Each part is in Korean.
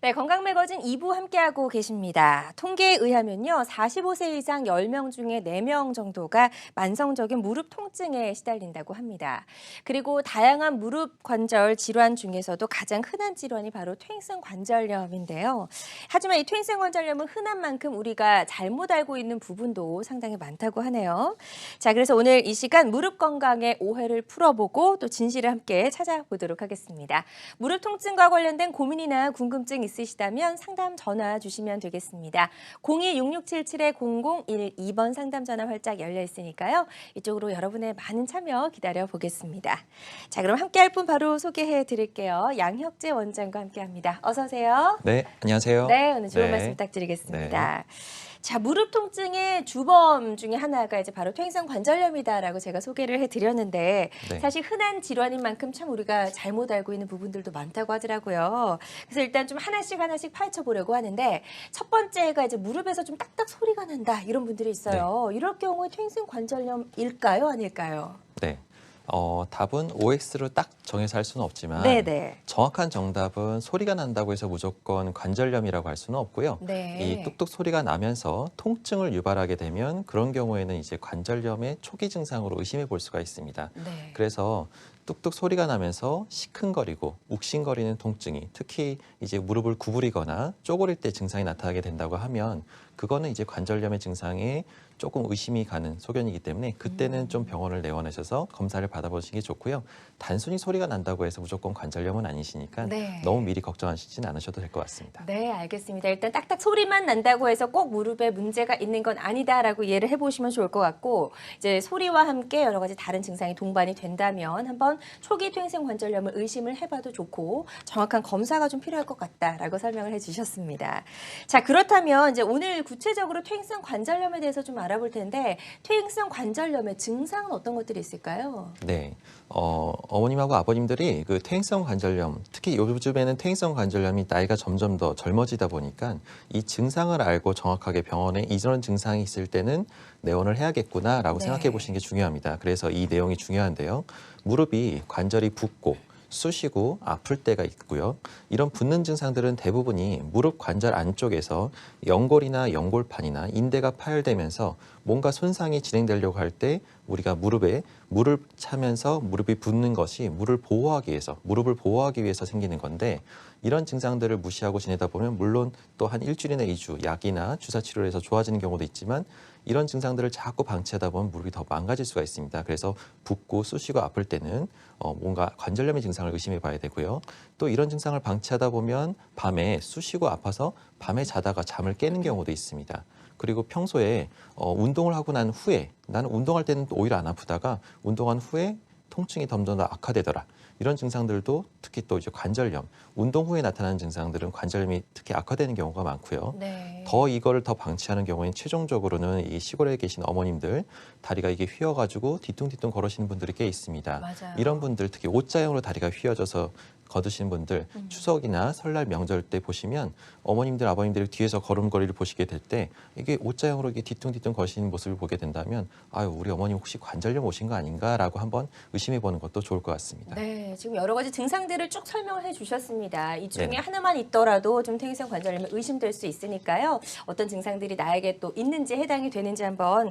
네, 건강 매거진 2부 함께하고 계십니다. 통계에 의하면요, 45세 이상 10명 중에 4명 정도가 만성적인 무릎 통증에 시달린다고 합니다. 그리고 다양한 무릎 관절 질환 중에서도 가장 흔한 질환이 바로 퇴행성 관절염인데요. 하지만 이 퇴행성 관절염은 흔한 만큼 우리가 잘못 알고 있는 부분도 상당히 많다고 하네요. 자, 그래서 오늘 이 시간 무릎 건강의 오해를 풀어보고 또 진실을 함께 찾아보도록 하겠습니다. 무릎 통증과 관련된 고민이나 궁금증 있으시다면 상담 전화 주시면 되겠습니다. 02-6677-0012번 상담 전화 활짝 열려 있으니까요. 이쪽으로 여러분의 많은 참여 기다려 보겠습니다. 자, 그럼 함께할 분 바로 소개해 드릴게요. 양혁재 원장과 함께합니다. 어서 오세요. 네, 안녕하세요. 네, 오늘 좋은 네. 말씀 부탁드리겠습니다. 자, 무릎 통증의 주범 중에 하나가 이제 바로 퇴행성 관절염이다라고 제가 소개를 해드렸는데 네. 사실 흔한 질환인 만큼 참 우리가 잘못 알고 있는 부분들도 많다고 하더라고요. 그래서 일단 좀 하나씩 파헤쳐 보려고 하는데 첫 번째가 이제 무릎에서 좀 딱딱 소리가 난다 이런 분들이 있어요. 이럴 경우에 퇴행성 관절염일까요, 아닐까요? 네. 답은 OX로 딱 정해서 할 수는 없지만 네네. 정확한 정답은 소리가 난다고 해서 무조건 관절염이라고 할 수는 없고요. 네. 이 뚝뚝 소리가 나면서 통증을 유발하게 되면 그런 경우에는 이제 관절염의 초기 증상으로 의심해 볼 수가 있습니다. 네. 그래서 뚝뚝 소리가 나면서 시큰거리고 욱신거리는 통증이 특히 이제 무릎을 구부리거나 쪼그릴 때 증상이 나타나게 된다고 하면 그거는 이제 관절염의 증상에 조금 의심이 가는 소견이기 때문에 그때는 좀 병원을 내원하셔서 검사를 받아보시는 게 좋고요. 단순히 소리가 난다고 해서 무조건 관절염은 아니시니까 네. 너무 미리 걱정하시진 않으셔도 될 것 같습니다. 네, 알겠습니다. 일단 딱딱 소리만 난다고 해서 꼭 무릎에 문제가 있는 건 아니다라고 이해를 해보시면 좋을 것 같고 이제 소리와 함께 여러 가지 다른 증상이 동반이 된다면 한번 초기 퇴행성 관절염을 의심을 해봐도 좋고 정확한 검사가 좀 필요할 것 같다라고 설명을 해주셨습니다. 자, 그렇다면 이제 오늘 구체적으로 퇴행성 관절염에 대해서 좀 알아볼 텐데 퇴행성 관절염의 증상은 어떤 것들이 있을까요? 네, 어머님하고 아버님들이 그 퇴행성 관절염, 특히 요즘에는 퇴행성 관절염이 나이가 점점 더 젊어지다 보니까 이 증상을 알고 정확하게 병원에 이런 증상이 있을 때는 내원을 해야겠구나라고 네. 생각해 보시는 게 중요합니다. 그래서 이 내용이 중요한데요. 무릎이 관절이 붓고 쑤시고 아플 때가 있고요. 이런 붓는 증상들은 대부분이 무릎 관절 안쪽에서 연골이나 연골판이나 인대가 파열되면서 뭔가 손상이 진행되려고 할 때 우리가 무릎에 물을 차면서 무릎이 붓는 것이 무릎을 보호하기 위해서 생기는 건데 이런 증상들을 무시하고 지내다 보면 물론 또 한 일주일이나 2주 약이나 주사 치료를 해서 좋아지는 경우도 있지만 이런 증상들을 자꾸 방치하다 보면 무릎이 더 망가질 수가 있습니다. 그래서 붓고 쑤시고 아플 때는 뭔가 관절염의 증상을 의심해 봐야 되고요. 또 이런 증상을 방치하다 보면 밤에 쑤시고 아파서 밤에 자다가 잠을 깨는 경우도 있습니다. 그리고 평소에 운동을 하고 난 후에 나는 운동할 때는 오히려 안 아프다가 운동한 후에 통증이 점점 더 악화되더라. 이런 증상들도 특히 또 이제 관절염, 운동 후에 나타나는 증상들은 관절염이 특히 악화되는 경우가 많고요. 네. 더 이거를 더 방치하는 경우에는 최종적으로는 이 시골에 계신 어머님들 다리가 이게 휘어가지고 뒤뚱뒤뚱 걸으시는 분들이 꽤 있습니다. 맞아요. 이런 분들 특히 옷자형으로 다리가 휘어져서 거드시는 분들 추석이나 설날 명절 때 보시면 어머님들 아버님들이 뒤에서 걸음걸이를 보시게 될 때 이게 옷자형으로 이게 뒤뚱뒤뚱 거시는 모습을 보게 된다면 아유 우리 어머님 혹시 관절염 오신 거 아닌가라고 한번 의심해 보는 것도 좋을 것 같습니다. 네, 지금 여러 가지 증상들을 쭉 설명을 해주셨습니다. 이 중에 네네. 하나만 있더라도 좀 퇴행성 관절염이 의심될 수 있으니까요. 어떤 증상들이 나에게 또 있는지 해당이 되는지 한번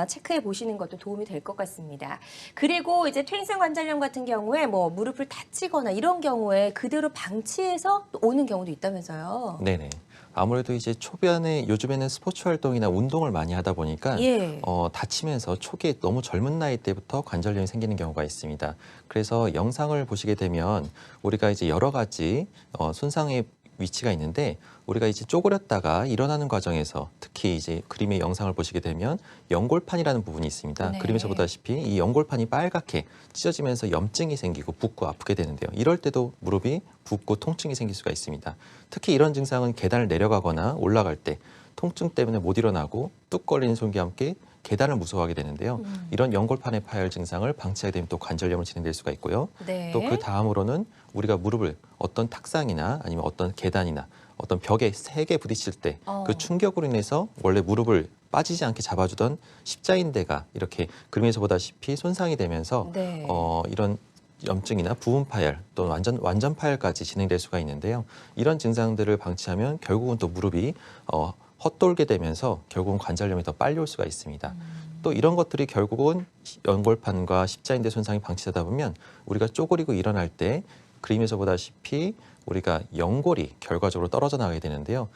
체크해 보시는 것도 도움이 될 것 같습니다. 그리고 이제 퇴행성 관절염 같은 경우에 뭐 무릎을 다치거나 이런 경우에 그대로 방치해서 또 오는 경우도 있다면서요. 네네. 아무래도 이제 초반에 요즘에는 스포츠 활동이나 운동을 많이 하다 보니까 예. 다치면서 초기에 너무 젊은 나이 때부터 관절염이 생기는 경우가 있습니다. 그래서 영상을 보시게 되면 우리가 이제 여러 가지 손상의 위치가 있는데 우리가 이제 쪼그렸다가 일어나는 과정에서 특히 이제 그림의 영상을 보시게 되면 연골판이라는 부분이 있습니다. 네. 그림에서 보다시피 이 연골판이 빨갛게 찢어지면서 염증이 생기고 붓고 아프게 되는데요. 이럴 때도 무릎이 붓고 통증이 생길 수가 있습니다. 특히 이런 증상은 계단을 내려가거나 올라갈 때 통증 때문에 못 일어나고 뚝 걸리는 손과 함께 계단을 무서워하게 되는데요. 이런 연골판의 파열 증상을 방치하게 되면 또 관절염으로 진행될 수가 있고요. 네. 또 그 다음으로는 우리가 무릎을 어떤 탁상이나 아니면 어떤 계단이나 어떤 벽에 세게 부딪힐 때 그 충격으로 인해서 원래 무릎을 빠지지 않게 잡아주던 십자인대가 이렇게 그림에서 보다시피 손상이 되면서 네. 이런 염증이나 부분 파열 또는 완전 파열까지 진행될 수가 있는데요. 이런 증상들을 방치하면 결국은 또 무릎이 헛돌게 되면서 결국은 관절염이 더 빨리 올 수가 있습니다. 또 이런 것들이 결국은 연골판과 십자인대 손상이 방치되다 보면 우리가 쪼그리고 일어날 때 그림에서 보다시피 우리가 연골이 결과적으로 떨어져 나가게 되는데요.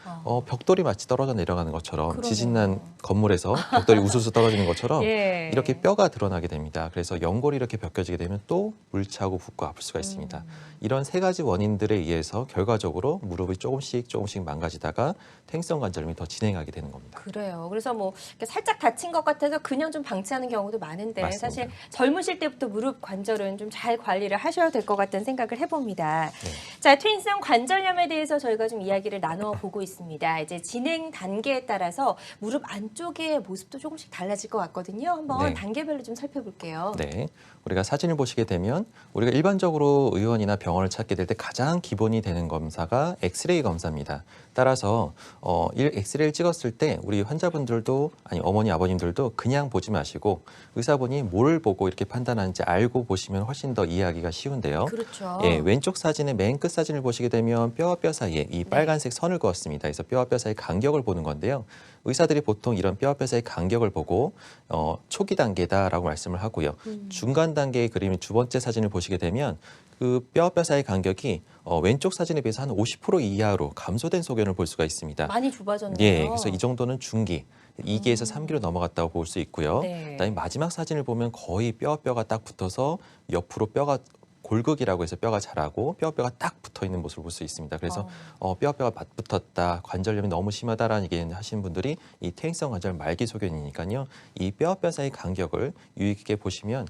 벽돌이 마치 떨어져 내려가는 것처럼 그러네요. 지진난 건물에서 벽돌이 우수수 떨어지는 것처럼 예. 이렇게 뼈가 드러나게 됩니다. 그래서 연골이 이렇게 벗겨지게 되면 또 물차고 붓고 아플 수가 있습니다. 이런 세 가지 원인들에 의해서 결과적으로 무릎이 조금씩 망가지다가 퇴행성 관절염이 더 진행하게 되는 겁니다. 그래요. 그래서 뭐 이렇게 살짝 다친 것 같아서 그냥 좀 방치하는 경우도 많은데 맞습니다. 사실 젊으실 때부터 무릎 관절은 좀 잘 관리를 하셔야 될 것 같다는 생각을 해봅니다. 네. 자, 퇴행성 관절염에 대해서 저희가 좀 이야기를 나눠 보고 있습니다. 이제 진행 단계에 따라서 무릎 안쪽의 모습도 조금씩 달라질 것 같거든요. 한번 네. 단계별로 좀 살펴볼게요. 네, 우리가 사진을 보시게 되면 우리가 일반적으로 의원이나 병원을 찾게 될 때 가장 기본이 되는 검사가 엑스레이 검사입니다. 따라서 엑스레이를 찍었을 때 우리 환자분들도 아니 어머니 아버님들도 그냥 보지 마시고 의사분이 뭘 보고 이렇게 판단하는지 알고 보시면 훨씬 더 이해하기가 쉬운데요. 그렇죠. 예, 왼쪽 사진의 맨 끝 사진을 보시게 되면 뼈와 뼈 사이에 이 빨간색 선을 그었습니다. 그래서 뼈와 뼈 사이 간격을 보는 건데요. 의사들이 보통 이런 뼈와 뼈 사이 간격을 보고 초기 단계다라고 말씀을 하고요. 중간 단계의 그림이 두 번째 사진을 보시게 되면 그 뼈와 뼈 사이 간격이 왼쪽 사진에 비해서 한 50% 이하로 감소된 소견을 볼 수가 있습니다. 많이 좁아졌네요. 예, 그래서 이 정도는 중기. 2기에서 3기로 넘어갔다고 볼 수 있고요. 네. 그다음에 마지막 사진을 보면 거의 뼈와 뼈가 딱 붙어서 옆으로 뼈가 골극이라고 해서 뼈가 자라고 뼈가 딱 붙어 있는 모습을 볼 수 있습니다. 그래서 뼈가 맞붙었다, 관절염이 너무 심하다라는 얘기를 하시는 분들이 이 퇴행성 관절 말기 소견이니까요. 이 뼈와 뼈 사이 간격을 유의 깊게 보시면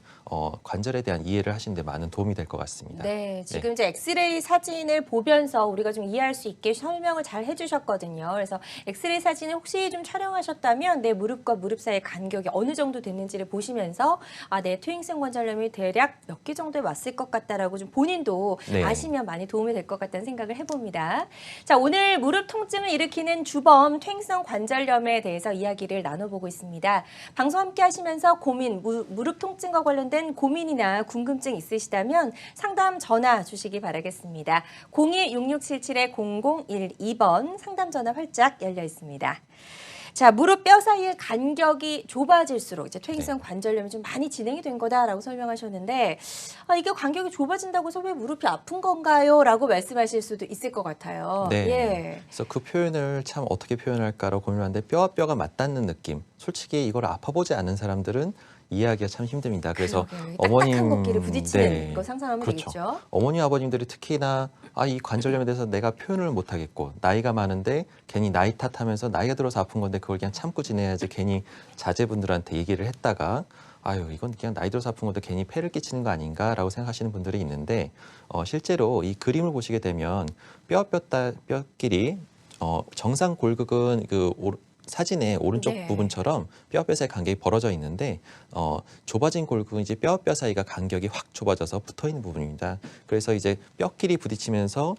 관절에 대한 이해를 하시는 데 많은 도움이 될 것 같습니다. 네, 지금 이제 엑스레이 사진을 보면서 우리가 좀 이해할 수 있게 설명을 잘 해주셨거든요. 그래서 엑스레이 사진을 혹시 좀 촬영하셨다면 내 무릎과 무릎 사이의 간격이 어느 정도 됐는지를 보시면서 내 퇴행성 관절염이 대략 몇 개 정도에 왔을 것 같다라고 좀 본인도 네. 아시면 많이 도움이 될 것 같다는 생각을 해봅니다. 자, 오늘 무릎 통증을 일으키는 주범 퇴행성 관절염에 대해서 이야기를 나눠보고 있습니다. 방송 함께 하시면서 고민, 무릎 통증과 관련된 고민이나 궁금증 있으시다면 상담 전화 주시기 바라겠습니다. 02-6677-0012번 상담 전화 활짝 열려 있습니다. 자, 무릎 뼈 사이의 간격이 좁아질수록 이제 퇴행성 관절염이 좀 많이 진행이 된 거다라고 설명하셨는데 이게 간격이 좁아진다고 해서 왜 무릎이 아픈 건가요? 라고 말씀하실 수도 있을 것 같아요. 네. 예. 그래서 그 표현을 참 어떻게 표현할까로 고민하는데 뼈와 뼈가 맞닿는 느낌. 솔직히 이걸 아파보지 않은 사람들은 이해하기가 참 힘듭니다. 그래서 그러게요. 어머님 딱딱한 곡기를 부딪히는 거 상상하면 그렇죠. 되겠죠. 어머니 아버님들이 특히나 이 관절염에 대해서 내가 표현을 못 하겠고 나이가 많은데 괜히 나이 탓하면서 나이가 들어서 아픈 건데 그걸 그냥 참고 지내야지 괜히 자제분들한테 얘기를 했다가 아유 이건 그냥 나이 들어서 아픈 건데 괜히 폐를 끼치는 거 아닌가라고 생각하시는 분들이 있는데 실제로 이 그림을 보시게 되면 뼈끼리 정상 골극은 사진의 오른쪽 네. 부분처럼 뼈와 뼈 사이 간격이 벌어져 있는데 좁아진 골격은 이제 뼈와 뼈 사이가 간격이 확 좁아져서 붙어 있는 부분입니다. 그래서 이제 뼈끼리 부딪히면서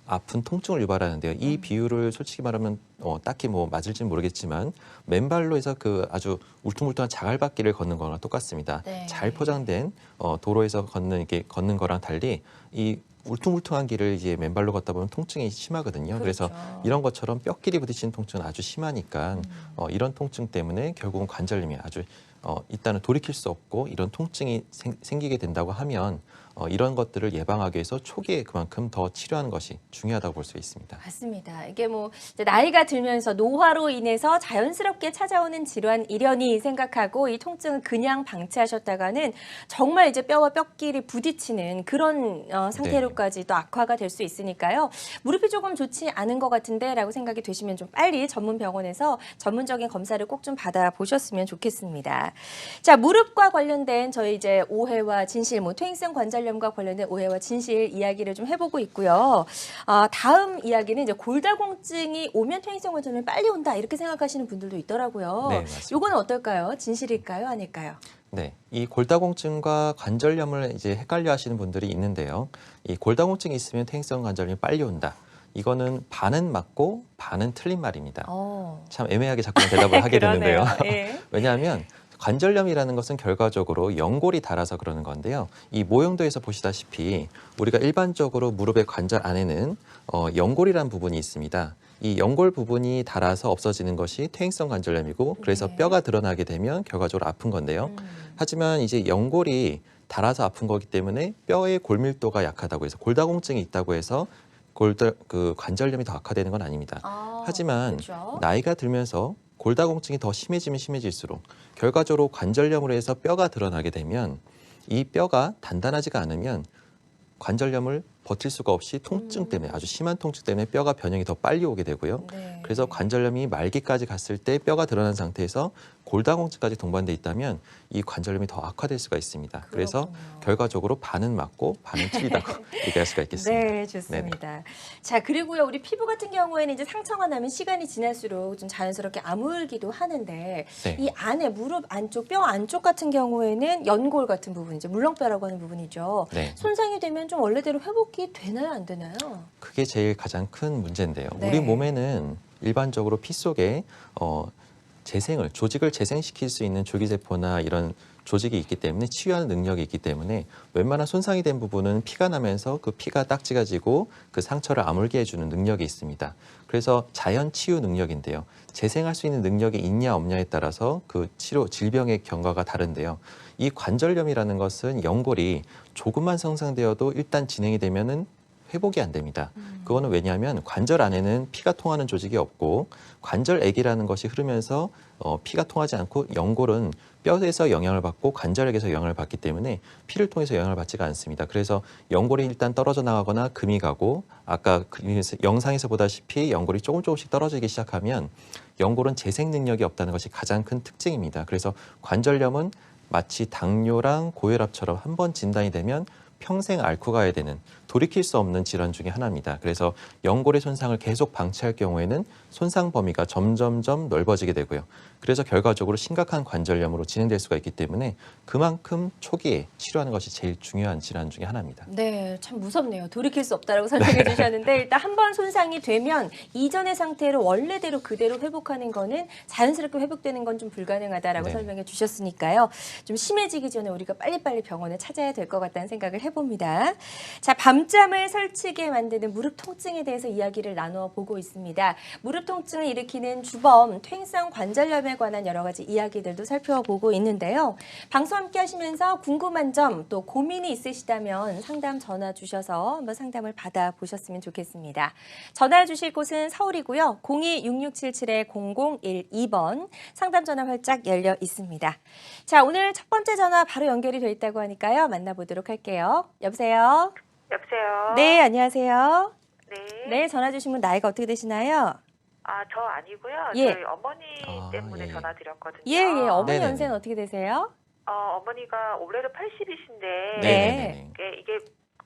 아픈 통증을 유발하는데요. 이 비율을 솔직히 말하면 딱히 뭐 맞을지는 모르겠지만 맨발로 해서 그 아주 울퉁불퉁한 자갈밭길을 걷는 거랑 똑같습니다. 네. 잘 포장된 도로에서 걷는 거랑 달리 이 울퉁불퉁한 길을 이제 맨발로 걷다 보면 통증이 심하거든요. 그래서 그렇죠. 이런 것처럼 뼈끼리 부딪히는 통증은 아주 심하니까 이런 통증 때문에 결국은 관절염이 아주 일단은 돌이킬 수 없고 이런 통증이 생기게 된다고 하면 이런 것들을 예방하기 위해서 초기에 그만큼 더 치료하는 것이 중요하다고 볼 수 있습니다. 맞습니다. 이게 뭐 이제 나이가 들면서 노화로 인해서 자연스럽게 찾아오는 질환 일련이 생각하고 이 통증을 그냥 방치하셨다가는 정말 이제 뼈와 뼈끼리 부딪히는 그런 상태로까지 또 악화가 될 수 있으니까요. 무릎이 조금 좋지 않은 것 같은데라고 생각이 되시면 좀 빨리 전문 병원에서 전문적인 검사를 꼭 좀 받아보셨으면 좋겠습니다. 자, 무릎과 관련된 저희 이제 오해와 진실, 뭐 퇴행성 관절염과 관련된 오해와 진실 이야기를 좀 해보고 있고요. 다음 이야기는 이제 골다공증이 오면 퇴행성 관절염이 빨리 온다 이렇게 생각하시는 분들도 있더라고요. 네, 맞습니다. 이거는 어떨까요? 진실일까요? 아닐까요? 네, 이 골다공증과 관절염을 이제 헷갈려 하시는 분들이 있는데요. 이 골다공증이 있으면 퇴행성 관절염이 빨리 온다. 이거는 반은 맞고 반은 틀린 말입니다. 참 애매하게 자꾸 대답을 하게 되는데요. 예. 왜냐하면 관절염이라는 것은 결과적으로 연골이 닳아서 그러는 건데요. 이 모형도에서 보시다시피 우리가 일반적으로 무릎의 관절 안에는 연골이라는 부분이 있습니다. 이 연골 부분이 닳아서 없어지는 것이 퇴행성 관절염이고 그래서 네. 뼈가 드러나게 되면 결과적으로 아픈 건데요. 하지만 이제 연골이 닳아서 아픈 거기 때문에 뼈의 골밀도가 약하다고 해서 골다공증이 있다고 해서 그 관절염이 더 악화되는 건 아닙니다. 하지만 그렇죠. 나이가 들면서 골다공증이 더 심해지면 심해질수록 결과적으로 관절염으로 해서 뼈가 드러나게 되면 이 뼈가 단단하지가 않으면 관절염을 버틸 수가 없이 통증 때문에 아주 심한 통증 때문에 뼈가 변형이 더 빨리 오게 되고요. 네. 그래서 관절염이 말기까지 갔을 때 뼈가 드러난 상태에서 골다공증까지 동반돼 있다면 이 관절염이 더 악화될 수가 있습니다. 그래서 그렇군요. 결과적으로 반은 맞고 반은 틀리다고 얘기할 수가 있겠습니다. 네, 좋습니다. 자, 그리고요, 우리 피부 같은 경우에는 이제 상처가 나면 시간이 지날수록 좀 자연스럽게 아물기도 하는데 네. 이 안에 무릎 안쪽, 뼈 안쪽 같은 경우에는 연골 같은 부분, 이제 물렁뼈라고 하는 부분이죠. 네. 손상이 되면 좀 원래대로 회복이 되나요, 안 되나요? 그게 제일 가장 큰 문제인데요. 네. 우리 몸에는 일반적으로 피 속에 조직을 재생시킬 수 있는 줄기세포나 이런 조직이 있기 때문에 치유하는 능력이 있기 때문에 웬만한 손상이 된 부분은 피가 나면서 그 피가 딱지가 지고 그 상처를 아물게 해주는 능력이 있습니다. 그래서 자연 치유 능력인데요. 재생할 수 있는 능력이 있냐 없냐에 따라서 그 질병의 경과가 다른데요. 이 관절염이라는 것은 연골이 조금만 손상되어도 일단 진행이 되면은 회복이 안 됩니다. 그거는 왜냐하면 관절 안에는 피가 통하는 조직이 없고 관절액이라는 것이 흐르면서 피가 통하지 않고 연골은 뼈에서 영향을 받고 관절액에서 영향을 받기 때문에 피를 통해서 영향을 받지가 않습니다. 그래서 연골이 일단 떨어져 나가거나 금이 가고 아까 영상에서 보다시피 연골이 조금씩 떨어지기 시작하면 연골은 재생 능력이 없다는 것이 가장 큰 특징입니다. 그래서 관절염은 마치 당뇨랑 고혈압처럼 한 번 진단이 되면 평생 앓고 가야 되는 돌이킬 수 없는 질환 중에 하나입니다. 그래서 연골의 손상을 계속 방치할 경우에는 손상 범위가 점점점 넓어지게 되고요. 그래서 결과적으로 심각한 관절염으로 진행될 수가 있기 때문에 그만큼 초기에 치료하는 것이 제일 중요한 질환 중에 하나입니다. 네, 참 무섭네요. 돌이킬 수 없다라고 설명해 주셨는데 일단 한 번 손상이 되면 이전의 상태로 원래대로 그대로 회복하는 거는 자연스럽게 회복되는 건 좀 불가능하다라고 네. 설명해 주셨으니까요. 좀 심해지기 전에 우리가 빨리빨리 병원에 찾아야 될 것 같다는 생각을 해봅니다. 자, 밤잠을 설치게 만드는 무릎 통증에 대해서 이야기를 나누어 보고 있습니다. 무릎 통증을 일으키는 주범, 퇴행성 관절염에 관한 여러 가지 이야기들도 살펴보고 있는데요. 방송 함께 하시면서 궁금한 점 또 고민이 있으시다면 상담 전화 주셔서 한번 상담을 받아보셨으면 좋겠습니다. 전화 주실 곳은 서울이고요. 02-6677-0012번 상담 전화 활짝 열려 있습니다. 자, 오늘 첫 번째 전화 바로 연결이 돼 있다고 하니까요. 만나보도록 할게요. 여보세요? 여보세요? 네, 안녕하세요. 네. 네, 전화 주신 분 나이가 어떻게 되시나요? 아, 저 아니고요. 예. 저희 어머니 아, 때문에 예. 전화 드렸거든요. 예, 예. 어머니 네네네. 연세는 어떻게 되세요? 어머니가 올해로 80이신데 네. 이게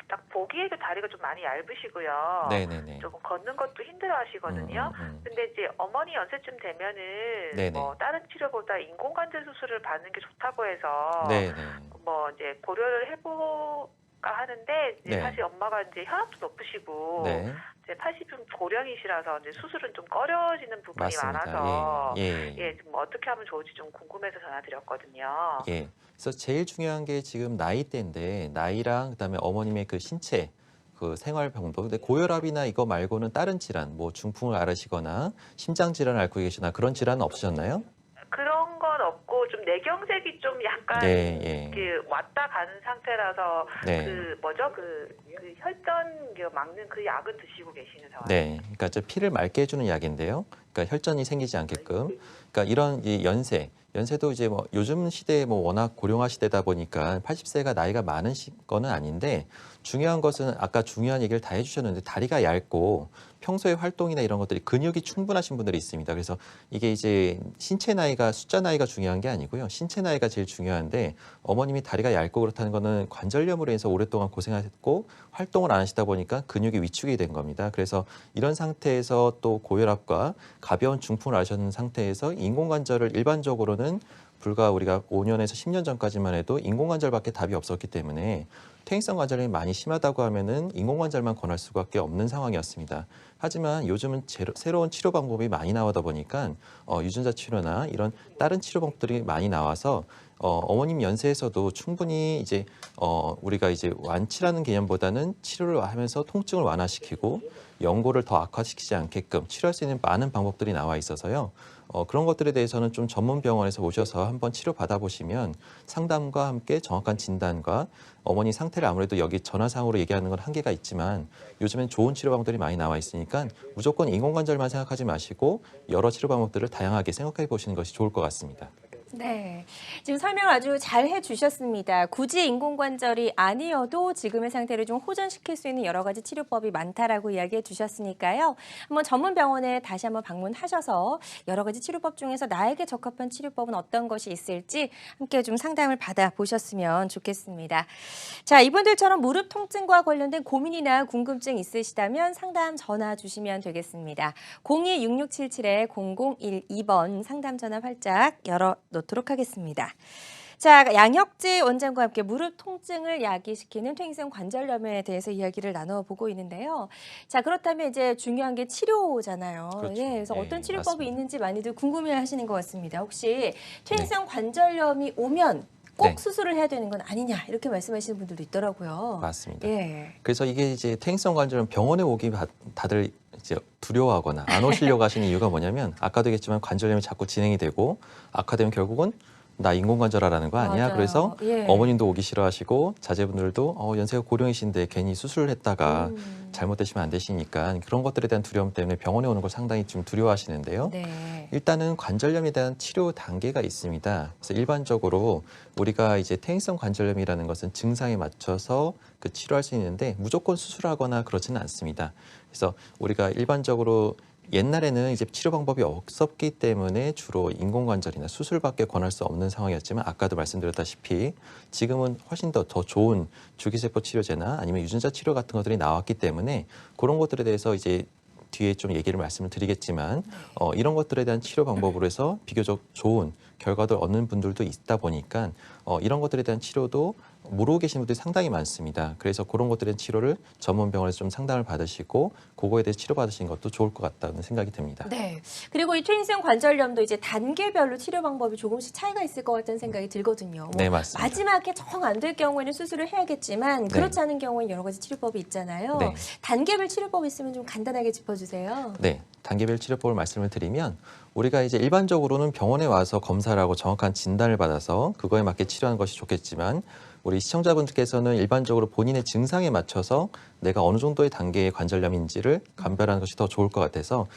딱 보기에도 다리가 좀 많이 얇으시고요. 네네네. 조금 걷는 것도 힘들어 하시거든요. 근데 이제 어머니 연세쯤 되면은 네네. 뭐 다른 치료보다 인공관절 수술을 받는 게 좋다고 해서 네네. 뭐 이제 고려를 해볼까 하는데 이제 네. 사실 엄마가 이제 혈압도 높으시고 네. 이제 80은 고령이시라서 이제 수술은 좀 꺼려지는 부분이 많아서 예. 예, 좀 어떻게 하면 좋을지 좀 궁금해서 전화드렸거든요. 예. 그래서 제일 중요한 게 지금 나이대인데 나이랑 그다음에 어머님의 그 신체 그 생활 병도 근데 고혈압이나 이거 말고는 다른 질환 뭐 중풍을 앓으시거나 심장 질환을 앓고 계시나 그런 질환은 없으셨나요? 그런 건 없고 좀 뇌경색이 좀 약간 네, 예. 그 왔다 가는 상태라서 네. 그 뭐죠 그 혈전 막는 그 약은 드시고 계시는 상황. 네. 그러니까 저 피를 맑게 해주는 약인데요. 그러니까 혈전이 생기지 않게끔. 그러니까 이런 이 연세도 이제 뭐 요즘 시대에 뭐 워낙 고령화 시대다 보니까 80세가 나이가 많은 거는 아닌데 중요한 것은 아까 중요한 얘기를 다 해주셨는데 다리가 얇고 평소에 활동이나 이런 것들이 근육이 충분하신 분들이 있습니다. 그래서 이게 이제 신체 나이가 숫자 나이가 중요한 게 아니고요. 신체 나이가 제일 중요한데 어머님이 다리가 얇고 그렇다는 거는 관절염으로 해서 오랫동안 고생하셨고 활동을 안 하시다 보니까 근육이 위축이 된 겁니다. 그래서 이런 상태에서 또 고혈압과 가벼운 중풍을 앓으셨는 상태에서 인공관절을 일반적으로는 불과 우리가 5년에서 10년 전까지만 해도 인공관절밖에 답이 없었기 때문에 퇴행성 관절염이 많이 심하다고 하면은 인공관절만 권할 수밖에 없는 상황이었습니다. 하지만 요즘은 새로운 치료 방법이 많이 나오다 보니까 유전자 치료나 이런 다른 치료 방법들이 많이 나와서 어머님 연세에서도 충분히 이제 우리가 이제 완치라는 개념보다는 치료를 하면서 통증을 완화시키고 연골을 더 악화시키지 않게끔 치료할 수 있는 많은 방법들이 나와 있어서요. 그런 것들에 대해서는 좀 전문 병원에서 오셔서 한번 치료 받아보시면 상담과 함께 정확한 진단과 어머니 상태를 아무래도 여기 전화상으로 얘기하는 건 한계가 있지만 요즘엔 좋은 치료 방법들이 많이 나와 있으니까 무조건 인공관절만 생각하지 마시고 여러 치료 방법들을 다양하게 생각해 보시는 것이 좋을 것 같습니다. 네, 지금 설명 아주 잘 해주셨습니다. 굳이 인공관절이 아니어도 지금의 상태를 좀 호전시킬 수 있는 여러 가지 치료법이 많다라고 이야기해 주셨으니까요. 한번 전문 병원에 다시 한번 방문하셔서 여러 가지 치료법 중에서 나에게 적합한 치료법은 어떤 것이 있을지 함께 좀 상담을 받아보셨으면 좋겠습니다. 자, 이분들처럼 무릎 통증과 관련된 고민이나 궁금증 있으시다면 상담 전화 주시면 되겠습니다. 02-6677-0012번 상담 전화 활짝 열어놓도록 하겠습니다. 자, 양혁재 원장과 함께 무릎 통증을 야기시키는 퇴행성 관절염에 대해서 이야기를 나눠보고 있는데요. 자, 그렇다면 이제 중요한 게 치료잖아요. 그렇죠. 예, 그래서 네, 어떤 치료법이 맞습니다. 있는지 많이들 궁금해하시는 것 같습니다. 혹시 퇴행성 관절염이 오면 꼭 네. 수술을 해야 되는 건 아니냐 이렇게 말씀하시는 분들도 있더라고요. 맞습니다. 예. 그래서 이게 이제 퇴행성 관절염 병원에 오기 다들 이제 두려워하거나 안 오시려고 하시는 이유가 뭐냐면 아까도 얘기했지만 관절염이 자꾸 진행이 되고 악화되면 결국은 나 인공관절하라는 거 아니야? 맞아요. 그래서 예. 어머님도 오기 싫어하시고 자제분들도 연세가 고령이신데 괜히 수술을 했다가 잘못되시면 안 되시니까 그런 것들에 대한 두려움 때문에 병원에 오는 걸 상당히 좀 두려워하시는데요. 네. 일단은 관절염에 대한 치료 단계가 있습니다. 그래서 일반적으로 우리가 이제 퇴행성 관절염이라는 것은 증상에 맞춰서 그 치료할 수 있는데 무조건 수술하거나 그렇지는 않습니다. 그래서 우리가 일반적으로 옛날에는 이제 치료 방법이 없었기 때문에 주로 인공관절이나 수술밖에 권할 수 없는 상황이었지만 아까도 말씀드렸다시피 지금은 훨씬 더 좋은 주기세포 치료제나 아니면 유전자 치료 같은 것들이 나왔기 때문에 그런 것들에 대해서 이제 뒤에 좀 말씀을 드리겠지만 이런 것들에 대한 치료 방법으로 해서 비교적 좋은 결과를 얻는 분들도 있다 보니까 이런 것들에 대한 치료도 모르고 계신 분들이 상당히 많습니다. 그래서 그런 것들에 대한 치료를 전문 병원에서 좀 상담을 받으시고 그거에 대해 치료받으시는 것도 좋을 것 같다는 생각이 듭니다. 네. 그리고 이 퇴행성 관절염도 이제 단계별로 치료 방법이 조금씩 차이가 있을 것 같다는 생각이 들거든요. 네, 맞습니다. 마지막에 정 안 될 경우에는 수술을 해야겠지만 그렇지 않은 경우에는 여러 가지 치료법이 있잖아요. 네. 단계별 치료법 있으면 좀 간단하게 짚어주세요. 네, 단계별 치료법을 말씀을 드리면 우리가 이제 일반적으로는 병원에 와서 검사를 하고 정확한 진단을 받아서 그거에 맞게 치료하는 것이 좋겠지만 우리 시청자분들께서는 일반적으로 본인의 증상에 맞춰서 내가 어느 정도의 단계의 관절염인지를 감별하는 것이 더 좋을 것 같아서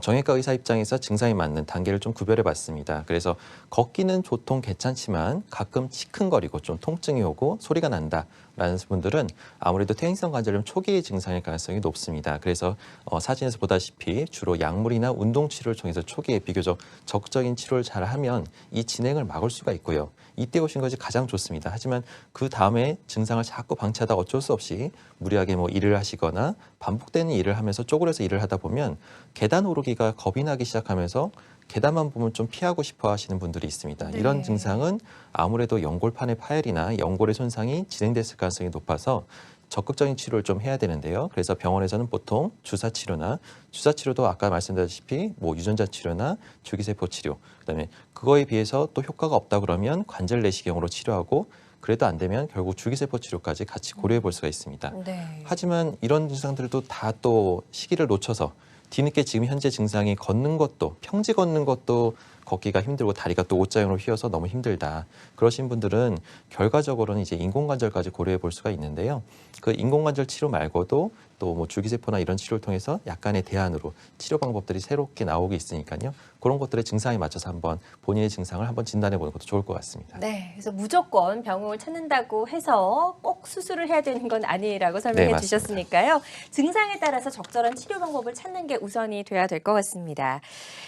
정형외과 의사 입장에서 증상에 맞는 단계를 좀 구별해 봤습니다. 그래서 걷기는 보통 괜찮지만 가끔 치큰거리고 좀 통증이 오고 소리가 난다라는 분들은 아무래도 퇴행성 관절염 초기의 증상일 가능성이 높습니다. 그래서 사진에서 보다시피 주로 약물이나 운동 치료를 통해서 초기에 비교적 적극적인 치료를 잘 하면 이 진행을 막을 수가 있고요. 이때 오신 것이 가장 좋습니다. 하지만 그 다음에 증상을 자꾸 방치하다 어쩔 수 없이 무리하게 뭐 일을 하시거나 반복되는 일을 하면서 쪼그려서 일을 하다 보면 계단 오르기가 겁이 나기 시작하면서 계단만 보면 좀 피하고 싶어 하시는 분들이 있습니다. 네. 이런 증상은 아무래도 연골판의 파열이나 연골의 손상이 진행됐을 가능성이 높아서 적극적인 치료를 좀 해야 되는데요. 그래서 병원에서는 보통 주사 치료도 아까 말씀드렸다시피 뭐 유전자 치료나 주기세포 치료, 그다음에 그거에 비해서 또 효과가 없다 그러면 관절 내시경으로 치료하고 그래도 안 되면 결국 주기세포 치료까지 같이 고려해 볼 수가 있습니다. 네. 하지만 이런 증상들도 다 또 시기를 놓쳐서 뒤늦게 지금 현재 증상이 걷는 것도 평지 걷는 것도 걷기가 힘들고 다리가 또 O자형으로 휘어서 너무 힘들다. 그러신 분들은 결과적으로는 이제 인공관절까지 고려해 볼 수가 있는데요. 그 인공관절 치료 말고도 또 뭐 줄기세포나 이런 치료를 통해서 약간의 대안으로 치료 방법들이 새롭게 나오고 있으니까요. 그런 것들의 증상에 맞춰서 한번 본인의 증상을 한번 진단해 보는 것도 좋을 것 같습니다. 네, 그래서 무조건 병원을 찾는다고 해서 꼭 수술을 해야 되는 건 아니라고 설명해 네, 맞습니다. 주셨으니까요. 증상에 따라서 적절한 치료 방법을 찾는 게 우선이 돼야 될 것 같습니다.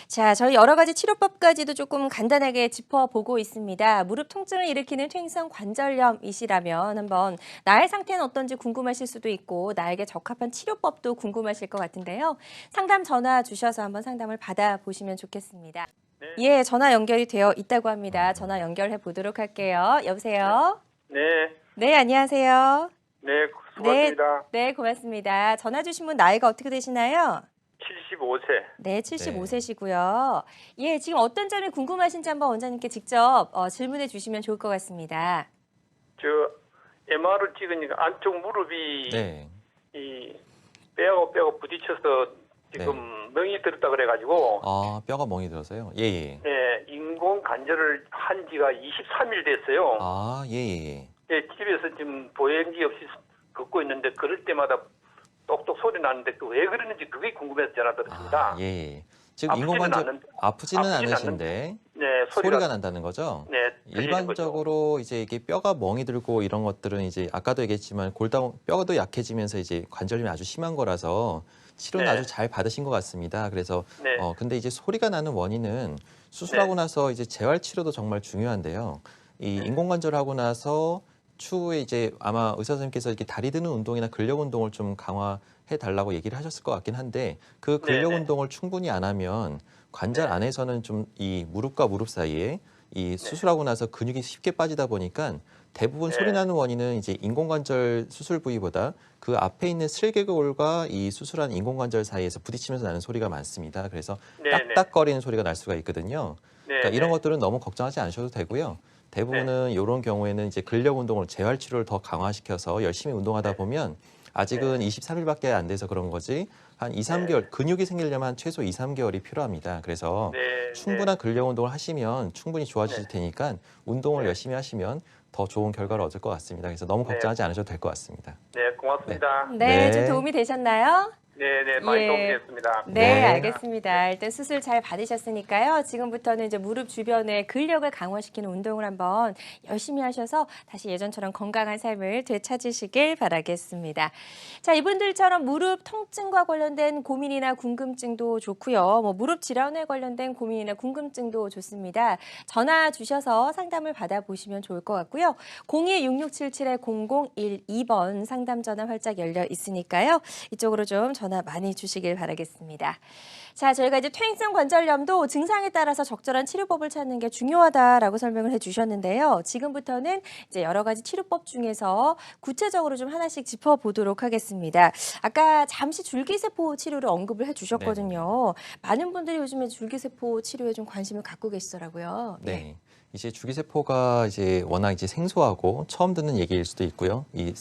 자, 저희 여러 가지 치료법까지도 조금 간단하게 짚어보고 있습니다. 무릎 통증을 일으키는 퇴행성 관절염이시라면 한번 나의 상태는 어떤지 궁금하실 수도 있고 나에게 적합한 치료법도 궁금하실 것 같은데요. 상담 전화 주셔서 한번 상담을 받아보시면 좋겠습니다. 네. 예, 전화 연결이 되어 있다고 합니다. 전화 연결해 보도록 할게요. 여보세요? 네, 네, 안녕하세요. 네, 수고하십니다. 네, 고맙습니다. 전화 주신 분 나이가 어떻게 되시나요? 75세. 네, 75세시고요. 예, 지금 어떤 점이 궁금하신지 한번 원장님께 직접 질문해 주시면 좋을 것 같습니다. 저 MR을 찍으니까 안쪽 무릎이 네. 이 뼈하고 부딪혀서 지금 멍이 들었다 그래가지고 아, 뼈가 멍이 들어서요? 예, 예. 네, 인공 관절을 한 지가 23일 됐어요. 아, 예, 예. 네, 집에서 지금 보행기 없이 걷고 있는데 그럴 때마다 똑똑 소리 나는데 왜 그러는지 그게 궁금해서 전화 드렸습니다. 아, 예, 예. 지금 아프지는 인공관절 아프지는 않으신데 네, 소리가 난다는 거죠? 네, 일반적으로 이제 이게 뼈가 멍이 들고 이런 것들은 이제 아까도 얘기했지만 뼈도 약해지면서 이제 관절염이 아주 심한 거라서 치료는 네. 아주 잘 받으신 것 같습니다. 그래서 네. 근데 이제 소리가 나는 원인은 수술하고 나서 이제 재활 치료도 정말 중요한데요. 이 인공관절 하고 나서 추후에 이제 아마 의사 선생님께서 이렇게 다리 드는 운동이나 근력 운동을 좀 강화해 달라고 얘기를 하셨을 것 같긴 한데 그 근력 운동을 충분히 안 하면 관절 안에서는 좀 이 무릎과 무릎 사이에 이 수술하고 나서 근육이 쉽게 빠지다 보니까 대부분 소리 나는 원인은 이제 인공관절 수술 부위보다 그 앞에 있는 슬개골과 이 수술한 인공관절 사이에서 부딪히면서 나는 소리가 많습니다. 그래서 딱딱거리는 소리가 날 수가 있거든요. 그러니까 이런 것들은 너무 걱정하지 않으셔도 되고요. 대부분은 이런 경우에는 이제 근력 운동을 재활 치료를 더 강화시켜서 열심히 운동하다 보면 아직은 23일밖에 안 돼서 그런 거지 한 2, 3개월 근육이 생기려면 한 최소 2, 3개월이 필요합니다. 그래서 충분한 근력 운동을 하시면 충분히 좋아지실 테니까 운동을 열심히 하시면 더 좋은 결과를 얻을 것 같습니다. 그래서 너무 걱정하지 않으셔도 될 것 같습니다. 네, 고맙습니다. 네, 좀 도움이 되셨나요? 네, 많이 도움이 됐습니다. 네, 알겠습니다. 일단 수술 잘 받으셨으니까요. 지금부터는 이제 무릎 주변의 근력을 강화시키는 운동을 한번 열심히 하셔서 다시 예전처럼 건강한 삶을 되찾으시길 바라겠습니다. 자, 이분들처럼 무릎 통증과 관련된 고민이나 궁금증도 좋고요. 무릎 질환에 관련된 고민이나 궁금증도 좋습니다. 전화 주셔서 상담을 받아보시면 좋을 것 같고요. 026677-0012번 상담 전화 활짝 열려 있으니까요. 이쪽으로 좀 전화 많이 주시길 바라겠습니다. 자, 저희가 이제 퇴행성 관절염도 증상에 따라서 적절한 치료법을 찾는 게 중요하다라고 설명을 해주셨는데요. 지금부터는 이제 여러 가지 치료법 중에서 구체적으로 좀 하나씩 짚어보도록 하겠습니다. 아까 잠시 줄기세포 치료를 언급을 해주셨거든요. 많은 분들이 요즘에 줄기세포 치료에 좀 관심을 갖고 계시더라고요. 네. 이제 줄기세포가 이제 워낙 이제 생소하고 처음 듣는 얘기일 수도 있고요. 이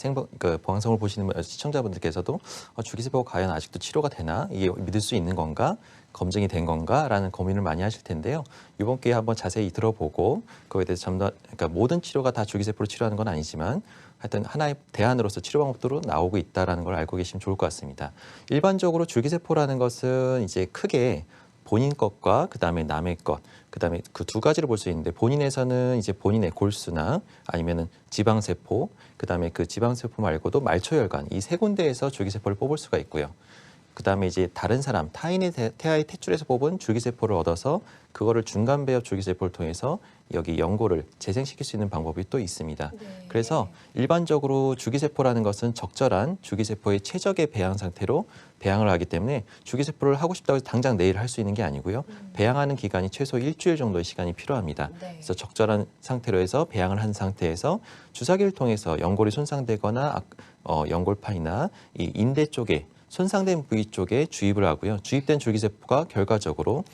방송을 보시는 시청자분들께서도 줄기세포가 과연 아직도 치료가 되나? 이게 믿을 수 있는 건가? 검증이 된 건가? 라는 고민을 많이 하실 텐데요. 이번 기회에 한번 자세히 들어보고 그거에 대해서 좀 더 그러니까 모든 치료가 다 줄기세포로 치료하는 건 아니지만 하여튼 하나의 대안으로서 치료 방법도 나오고 있다는 걸 알고 계시면 좋을 것 같습니다. 일반적으로 줄기세포라는 것은 이제 크게 본인 것과 그다음에 남의 것, 그다음에 그 두 가지를 볼 수 있는데 본인에서는 이제 본인의 골수나 아니면은 지방세포, 그다음에 그 지방세포 말고도 말초혈관 이 세 군데에서 줄기세포를 뽑을 수가 있고요. 그다음에 이제 다른 사람 타인의 태아의 탯줄에서 뽑은 줄기세포를 얻어서 그거를 중간배엽 줄기세포를 통해서 여기 연골을 재생시킬 수 있는 방법이 또 있습니다. 그래서 일반적으로 줄기세포라는 것은 적절한 줄기세포의 최적의 배양 상태로 배양을 하기 때문에 줄기세포를 하고 싶다고 해서 당장 내일 할 수 있는 게 아니고요. 배양하는 기간이 최소 일주일 정도의 시간이 필요합니다. 그래서 적절한 상태로 해서 배양을 한 상태에서 주사기를 통해서 연골이 손상되거나 연골판이나 이 인대 쪽에 손상된 부위 쪽에 주입을 하고요. 주입된 줄기세포가 결과적으로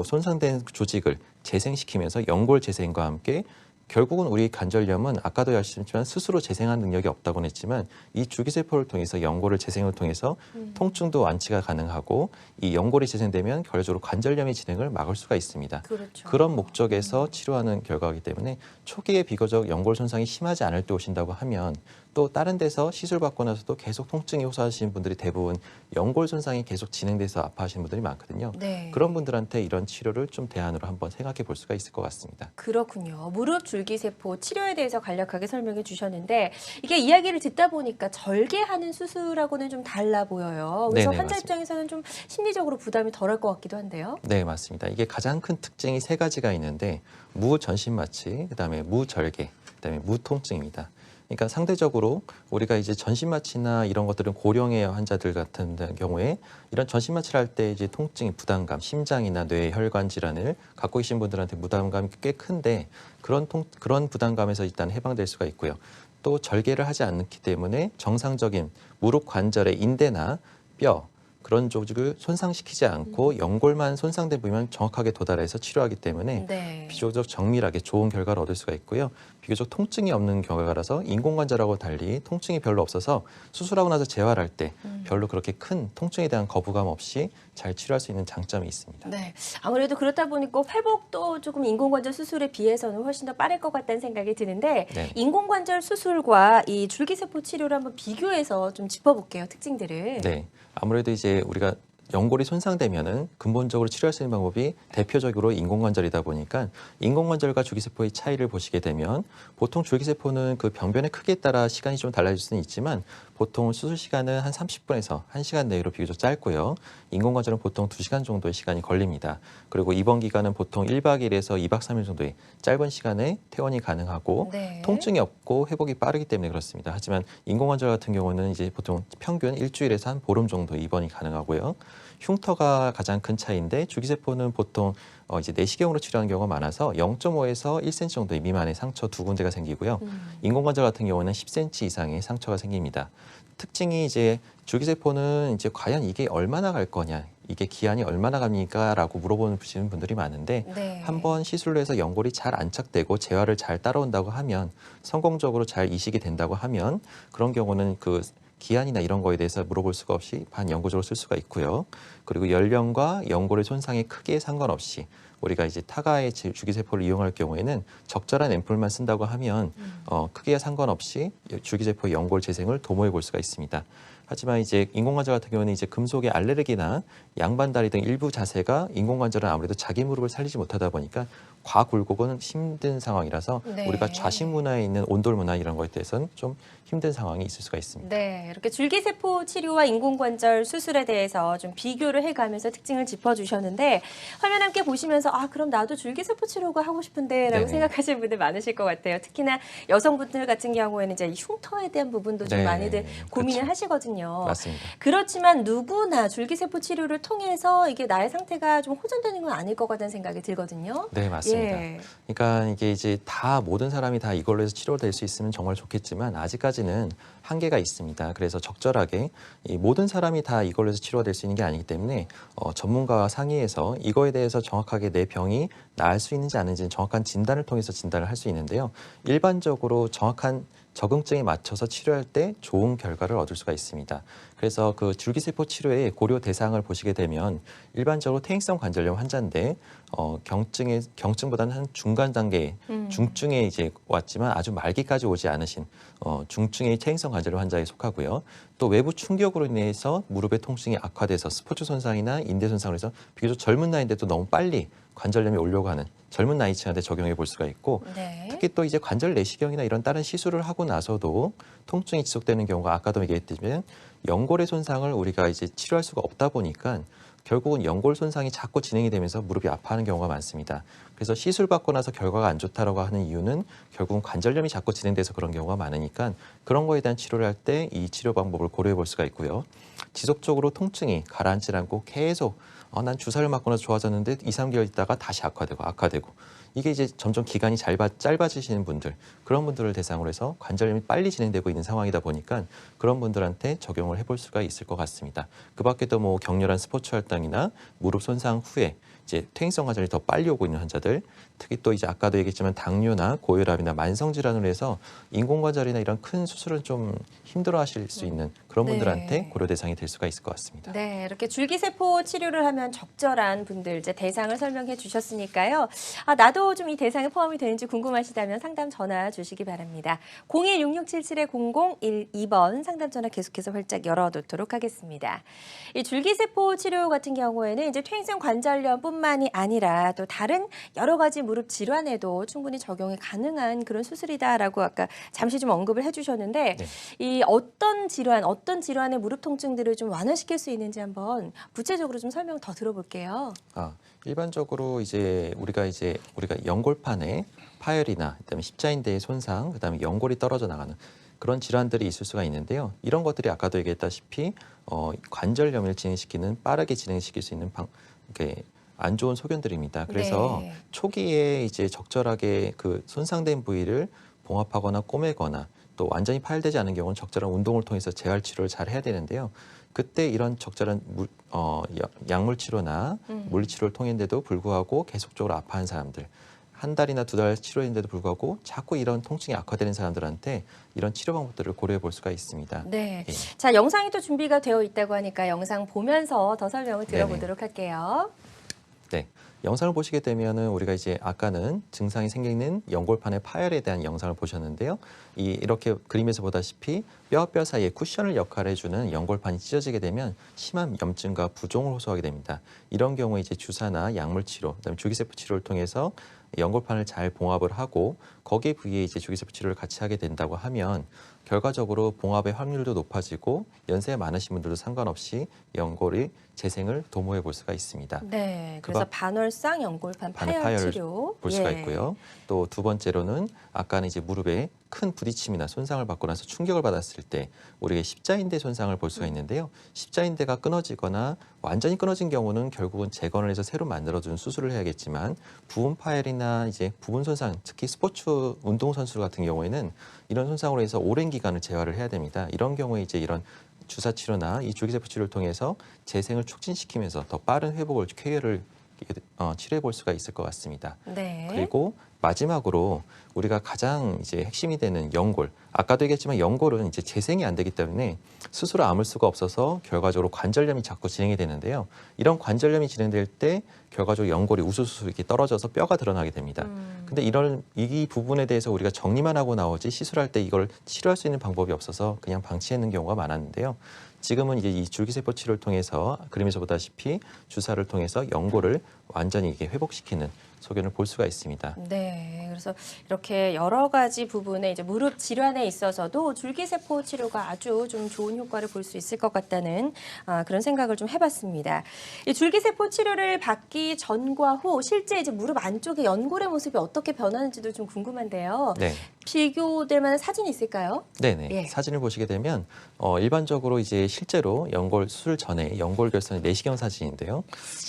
손상된 조직을 재생시키면서 연골 재생과 함께 결국은 우리 관절염은 아까도 말씀드렸지만 스스로 재생한 능력이 없다고는 했지만 이 줄기세포를 통해서 연골을 재생을 통해서 통증도 완치가 가능하고 이 연골이 재생되면 결과적으로 관절염의 진행을 막을 수가 있습니다. 그렇죠. 그런 목적에서 치료하는 결과이기 때문에 초기에 비교적 연골 손상이 심하지 않을 때 오신다고 하면 또 다른 데서 시술 받고 나서도 계속 통증이 호소하시는 분들이 대부분 연골 손상이 계속 진행돼서 아파하시는 분들이 많거든요. 그런 분들한테 이런 치료를 좀 대안으로 한번 생각해 볼 수가 있을 것 같습니다. 그렇군요. 무릎 줄기세포 치료에 대해서 간략하게 설명해 주셨는데 이게 이야기를 듣다 보니까 절개하는 수술하고는 좀 달라 보여요. 그래서 네네, 환자 맞습니다. 입장에서는 좀 심리적으로 부담이 덜할 것 같기도 한데요. 네, 맞습니다. 이게 가장 큰 특징이 세 가지가 있는데 무전신마취, 그다음에 무절개, 그다음에 무통증입니다. 그러니까 상대적으로 우리가 이제 전신마취나 이런 것들은 고령의 환자들 같은 경우에 이런 전신마취를 할 때 이제 통증이 부담감, 심장이나 뇌 혈관 질환을 갖고 계신 분들한테 부담감이 꽤 큰데 그런 부담감에서 일단 해방될 수가 있고요. 또 절개를 하지 않기 때문에 정상적인 무릎 관절의 인대나 뼈 그런 조직을 손상시키지 않고 연골만 손상된 부위만 정확하게 도달해서 치료하기 때문에 네. 비교적 정밀하게 좋은 결과를 얻을 수가 있고요. 비교적 통증이 없는 결과라서 인공관절하고 달리 통증이 별로 없어서 수술하고 나서 재활할 때 별로 그렇게 큰 통증에 대한 거부감 없이 잘 치료할 수 있는 장점이 있습니다. 네. 아무래도 그렇다 보니까 회복도 조금 인공관절 수술에 비해서는 훨씬 더 빠를 것 같다는 생각이 드는데 네. 인공관절 수술과 이 줄기세포 치료를 한번 비교해서 좀 짚어볼게요. 특징들을. 네. 아무래도 이제 우리가 연골이 손상되면은 근본적으로 치료할 수 있는 방법이 대표적으로 인공관절이다 보니까 인공관절과 줄기세포의 차이를 보시게 되면 보통 줄기세포는 그 병변의 크기에 따라 시간이 좀 달라질 수는 있지만 보통 수술 시간은 한 30분에서 1시간 내로 비교적 짧고요. 인공관절은 보통 2시간 정도의 시간이 걸립니다. 그리고 입원 기간은 보통 1박 2일에서 2박 3일 정도의 짧은 시간에 퇴원이 가능하고 네. 통증이 없고 회복이 빠르기 때문에 그렇습니다. 하지만 인공관절 같은 경우는 이제 보통 평균 일주일에서 한 보름 정도 입원이 가능하고요. 흉터가 가장 큰 차이인데 줄기세포는 보통 이제 내시경으로 치료하는 경우가 많아서 0.5에서 1cm 정도의 미만의 상처 2군데가 생기고요. 인공관절 같은 경우는 10cm 이상의 상처가 생깁니다. 특징이 이제 줄기세포는 이제 과연 이게 얼마나 갈 거냐, 이게 기한이 얼마나 갑니까라고 물어보시는 분들이 많은데 네. 한번 시술로 해서 연골이 잘 안착되고 재활을 잘 따라온다고 하면 성공적으로 잘 이식이 된다고 하면 그런 경우는 그 기한이나 이런 거에 대해서 물어볼 수가 없이 반영구적으로 쓸 수가 있고요. 그리고 연령과 연골의 손상의 크기에 상관없이 우리가 이제 타가의 줄기세포를 이용할 경우에는 적절한 앰플만 쓴다고 하면 크기와 상관없이 줄기세포의 연골 재생을 도모해 볼 수가 있습니다. 하지만 이제 인공관절 같은 경우는 이제 금속의 알레르기나 양반다리 등 일부 자세가 인공관절은 아무래도 자기 무릎을 살리지 못하다 보니까 과굴곡은 힘든 상황이라서 네. 우리가 좌식 문화에 있는 온돌 문화 이런 거에 대해서는 좀 힘든 상황이 있을 수가 있습니다. 네, 이렇게 줄기세포 치료와 인공관절 수술에 대해서 좀 비교를 해가면서 특징을 짚어주셨는데 화면 함께 보시면서 아 그럼 나도 줄기세포 치료가 하고 싶은데라고 네네. 생각하시는 분들 많으실 것 같아요. 특히나 여성분들 같은 경우에는 이제 이 흉터에 대한 부분도 좀 네, 많이들 고민을 그렇죠. 하시거든요. 맞습니다. 그렇지만 누구나 줄기세포 치료를 통해서 이게 나의 상태가 좀 호전되는 건 아닐 것 같다는 생각이 들거든요. 네, 맞습니다. 예. 그러니까 이게 이제 다 모든 사람이 다 이걸로 해서 치료될 수 있으면 정말 좋겠지만 아직까지는 한계가 있습니다. 그래서 적절하게 이 모든 사람이 다 이걸로 해서 치료가 될 수 있는 게 아니기 때문에 전문가와 상의해서 이거에 대해서 정확하게 내 병이 나을 수 있는지 아닌지는 정확한 진단을 통해서 진단을 할 수 있는데요. 일반적으로 정확한 적응증에 맞춰서 치료할 때 좋은 결과를 얻을 수가 있습니다. 그래서 그 줄기세포 치료의 고려 대상을 보시게 되면 일반적으로 퇴행성 관절염 환자인데 경증보다는 한 중간 단계, 중증에 이제 왔지만 아주 말기까지 오지 않으신 중증의 퇴행성 관절염 환자에 속하고요. 또 외부 충격으로 인해서 무릎의 통증이 악화돼서 스포츠 손상이나 인대 손상을 해서 비교적 젊은 나이인데도 너무 빨리 관절염이 오려고 하는 젊은 나이층한테 적용해 볼 수가 있고 네. 특히 또 이제 관절 내시경이나 이런 다른 시술을 하고 나서도 통증이 지속되는 경우가 아까도 얘기했지만 연골의 손상을 우리가 이제 치료할 수가 없다 보니까 결국은 연골 손상이 자꾸 진행이 되면서 무릎이 아파하는 경우가 많습니다. 그래서 시술 받고 나서 결과가 안 좋다라고 하는 이유는 결국은 관절염이 자꾸 진행돼서 그런 경우가 많으니까 그런 거에 대한 치료를 할 때 이 치료 방법을 고려해 볼 수가 있고요. 지속적으로 통증이 가라앉지 않고 계속 난 주사를 맞고 나서 좋아졌는데 2, 3개월 있다가 다시 악화되고 이게 이제 점점 기간이 짧아지시는 분들 그런 분들을 대상으로 해서 관절염이 빨리 진행되고 있는 상황이다 보니까 그런 분들한테 적용을 해볼 수가 있을 것 같습니다. 그 밖에도 뭐 격렬한 스포츠 활동이나 무릎 손상 후에 이제 퇴행성 관절이 더 빨리 오고 있는 환자들 특히 또 이제 아까도 얘기했지만 당뇨나 고혈압이나 만성 질환으로 해서 인공관절이나 이런 큰 수술은 좀 힘들어하실 수 있는 그런 네. 분들한테 고려 대상이 될 수가 있을 것 같습니다. 네, 이렇게 줄기세포 치료를 하면 적절한 분들 이제 대상을 설명해 주셨으니까요. 아, 나도 좀 이 대상에 포함이 되는지 궁금하시다면 상담 전화 주시기 바랍니다. 016677-0012번 상담 전화 계속해서 활짝 열어놓도록 하겠습니다. 이 줄기세포 치료 같은 경우에는 이제 퇴행성 관절염뿐만이 아니라 또 다른 여러 가지 무릎 질환에도 충분히 적용이 가능한 그런 수술이다라고 아까 잠시 좀 언급을 해주셨는데 네. 이 어떤 질환의 무릎 통증들을 좀 완화시킬 수 있는지 한번 구체적으로 좀 설명 더 들어볼게요. 일반적으로 이제 우리가 연골판에 파열이나 그다음에 십자인대의 손상, 그다음에 연골이 떨어져 나가는 그런 질환들이 있을 수가 있는데요. 이런 것들이 아까도 얘기했다시피 관절염을 빠르게 진행시킬 수 있는 이렇게 안 좋은 소견들입니다. 그래서 네. 초기에 이제 적절하게 그 손상된 부위를 봉합하거나 꼬매거나 또 완전히 파열되지 않은 경우는 적절한 운동을 통해서 재활 치료를 잘 해야 되는데요. 그때 이런 적절한 약물 치료나 물리 치료를 통했는데도 불구하고 계속적으로 아파하는 사람들, 한 달이나 두 달 치료했는데도 불구하고 자꾸 이런 통증이 악화되는 사람들한테 이런 치료 방법들을 고려해 볼 수가 있습니다. 네. 예. 자, 영상이 또 준비가 되어 있다고 하니까 영상 보면서 더 설명을 들어보도록 할게요. 네, 영상을 보시게 되면은 우리가 이제 아까는 증상이 생기는 연골판의 파열에 대한 영상을 보셨는데요. 이렇게 그림에서 보다시피 뼈와 뼈 사이에 쿠션을 역할을 해주는 연골판이 찢어지게 되면 심한 염증과 부종을 호소하게 됩니다. 이런 경우에 이제 주사나 약물 치료, 그다음에 주기세포 치료를 통해서 연골판을 잘 봉합을 하고 거기에 부위에 이제 주기세포 치료를 같이 하게 된다고 하면 결과적으로 봉합의 확률도 높아지고 연세가 많으신 분들도 상관없이 연골의 재생을 도모해 볼 수가 있습니다. 네. 그래서 반월상 연골판 파열 치료 볼 수가 있고요. 또 두 번째로는 아까는 이제 무릎에 큰 부딪힘이나 손상을 받고 나서 충격을 받았을 때 우리가 십자인대 손상을 볼 수가 있는데요. 십자인대가 끊어지거나 완전히 끊어진 경우는 결국은 재건을 해서 새로 만들어주는 수술을 해야겠지만 부분 파열이나 이제 부분 손상, 특히 스포츠 운동 선수 같은 경우에는 이런 손상으로 해서 오랜 기간을 재활을 해야 됩니다. 이런 경우에 이제 이런 주사 치료나 이 주기세포 치료를 통해서 재생을 촉진시키면서 더 빠른 회복을 쾌유를 치료해 볼 수가 있을 것 같습니다. 네. 그리고 마지막으로 우리가 가장 이제 핵심이 되는 연골. 아까도 얘기했지만 연골은 이제 재생이 안 되기 때문에 스스로 아물 수가 없어서 결과적으로 관절염이 자꾸 진행이 되는데요. 이런 관절염이 진행될 때 결과적으로 연골이 우수수 이렇게 떨어져서 뼈가 드러나게 됩니다. 근데 이 부분에 대해서 우리가 정리만 하고 나오지 시술할 때 이걸 치료할 수 있는 방법이 없어서 그냥 방치하는 경우가 많았는데요. 지금은 이제 이 줄기세포 치료를 통해서 그림에서 보다시피 주사를 통해서 연골을 완전히 이게 회복시키는 소견을 볼 수가 있습니다. 네, 그래서 이렇게 여러 가지 부분에 이제 무릎 질환에 있어서도 줄기세포 치료가 아주 좀 좋은 효과를 볼 수 있을 것 같다는 그런 생각을 좀 해봤습니다. 이 줄기세포 치료를 받기 전과 후 실제 이제 무릎 안쪽의 연골의 모습이 어떻게 변하는지도 좀 궁금한데요. 네. 비교될 만한 사진이 있을까요? 네네. 예. 사진을 보시게 되면 일반적으로 이제 실제로 연골 수술 전에 연골 결선의 내시경 사진인데요.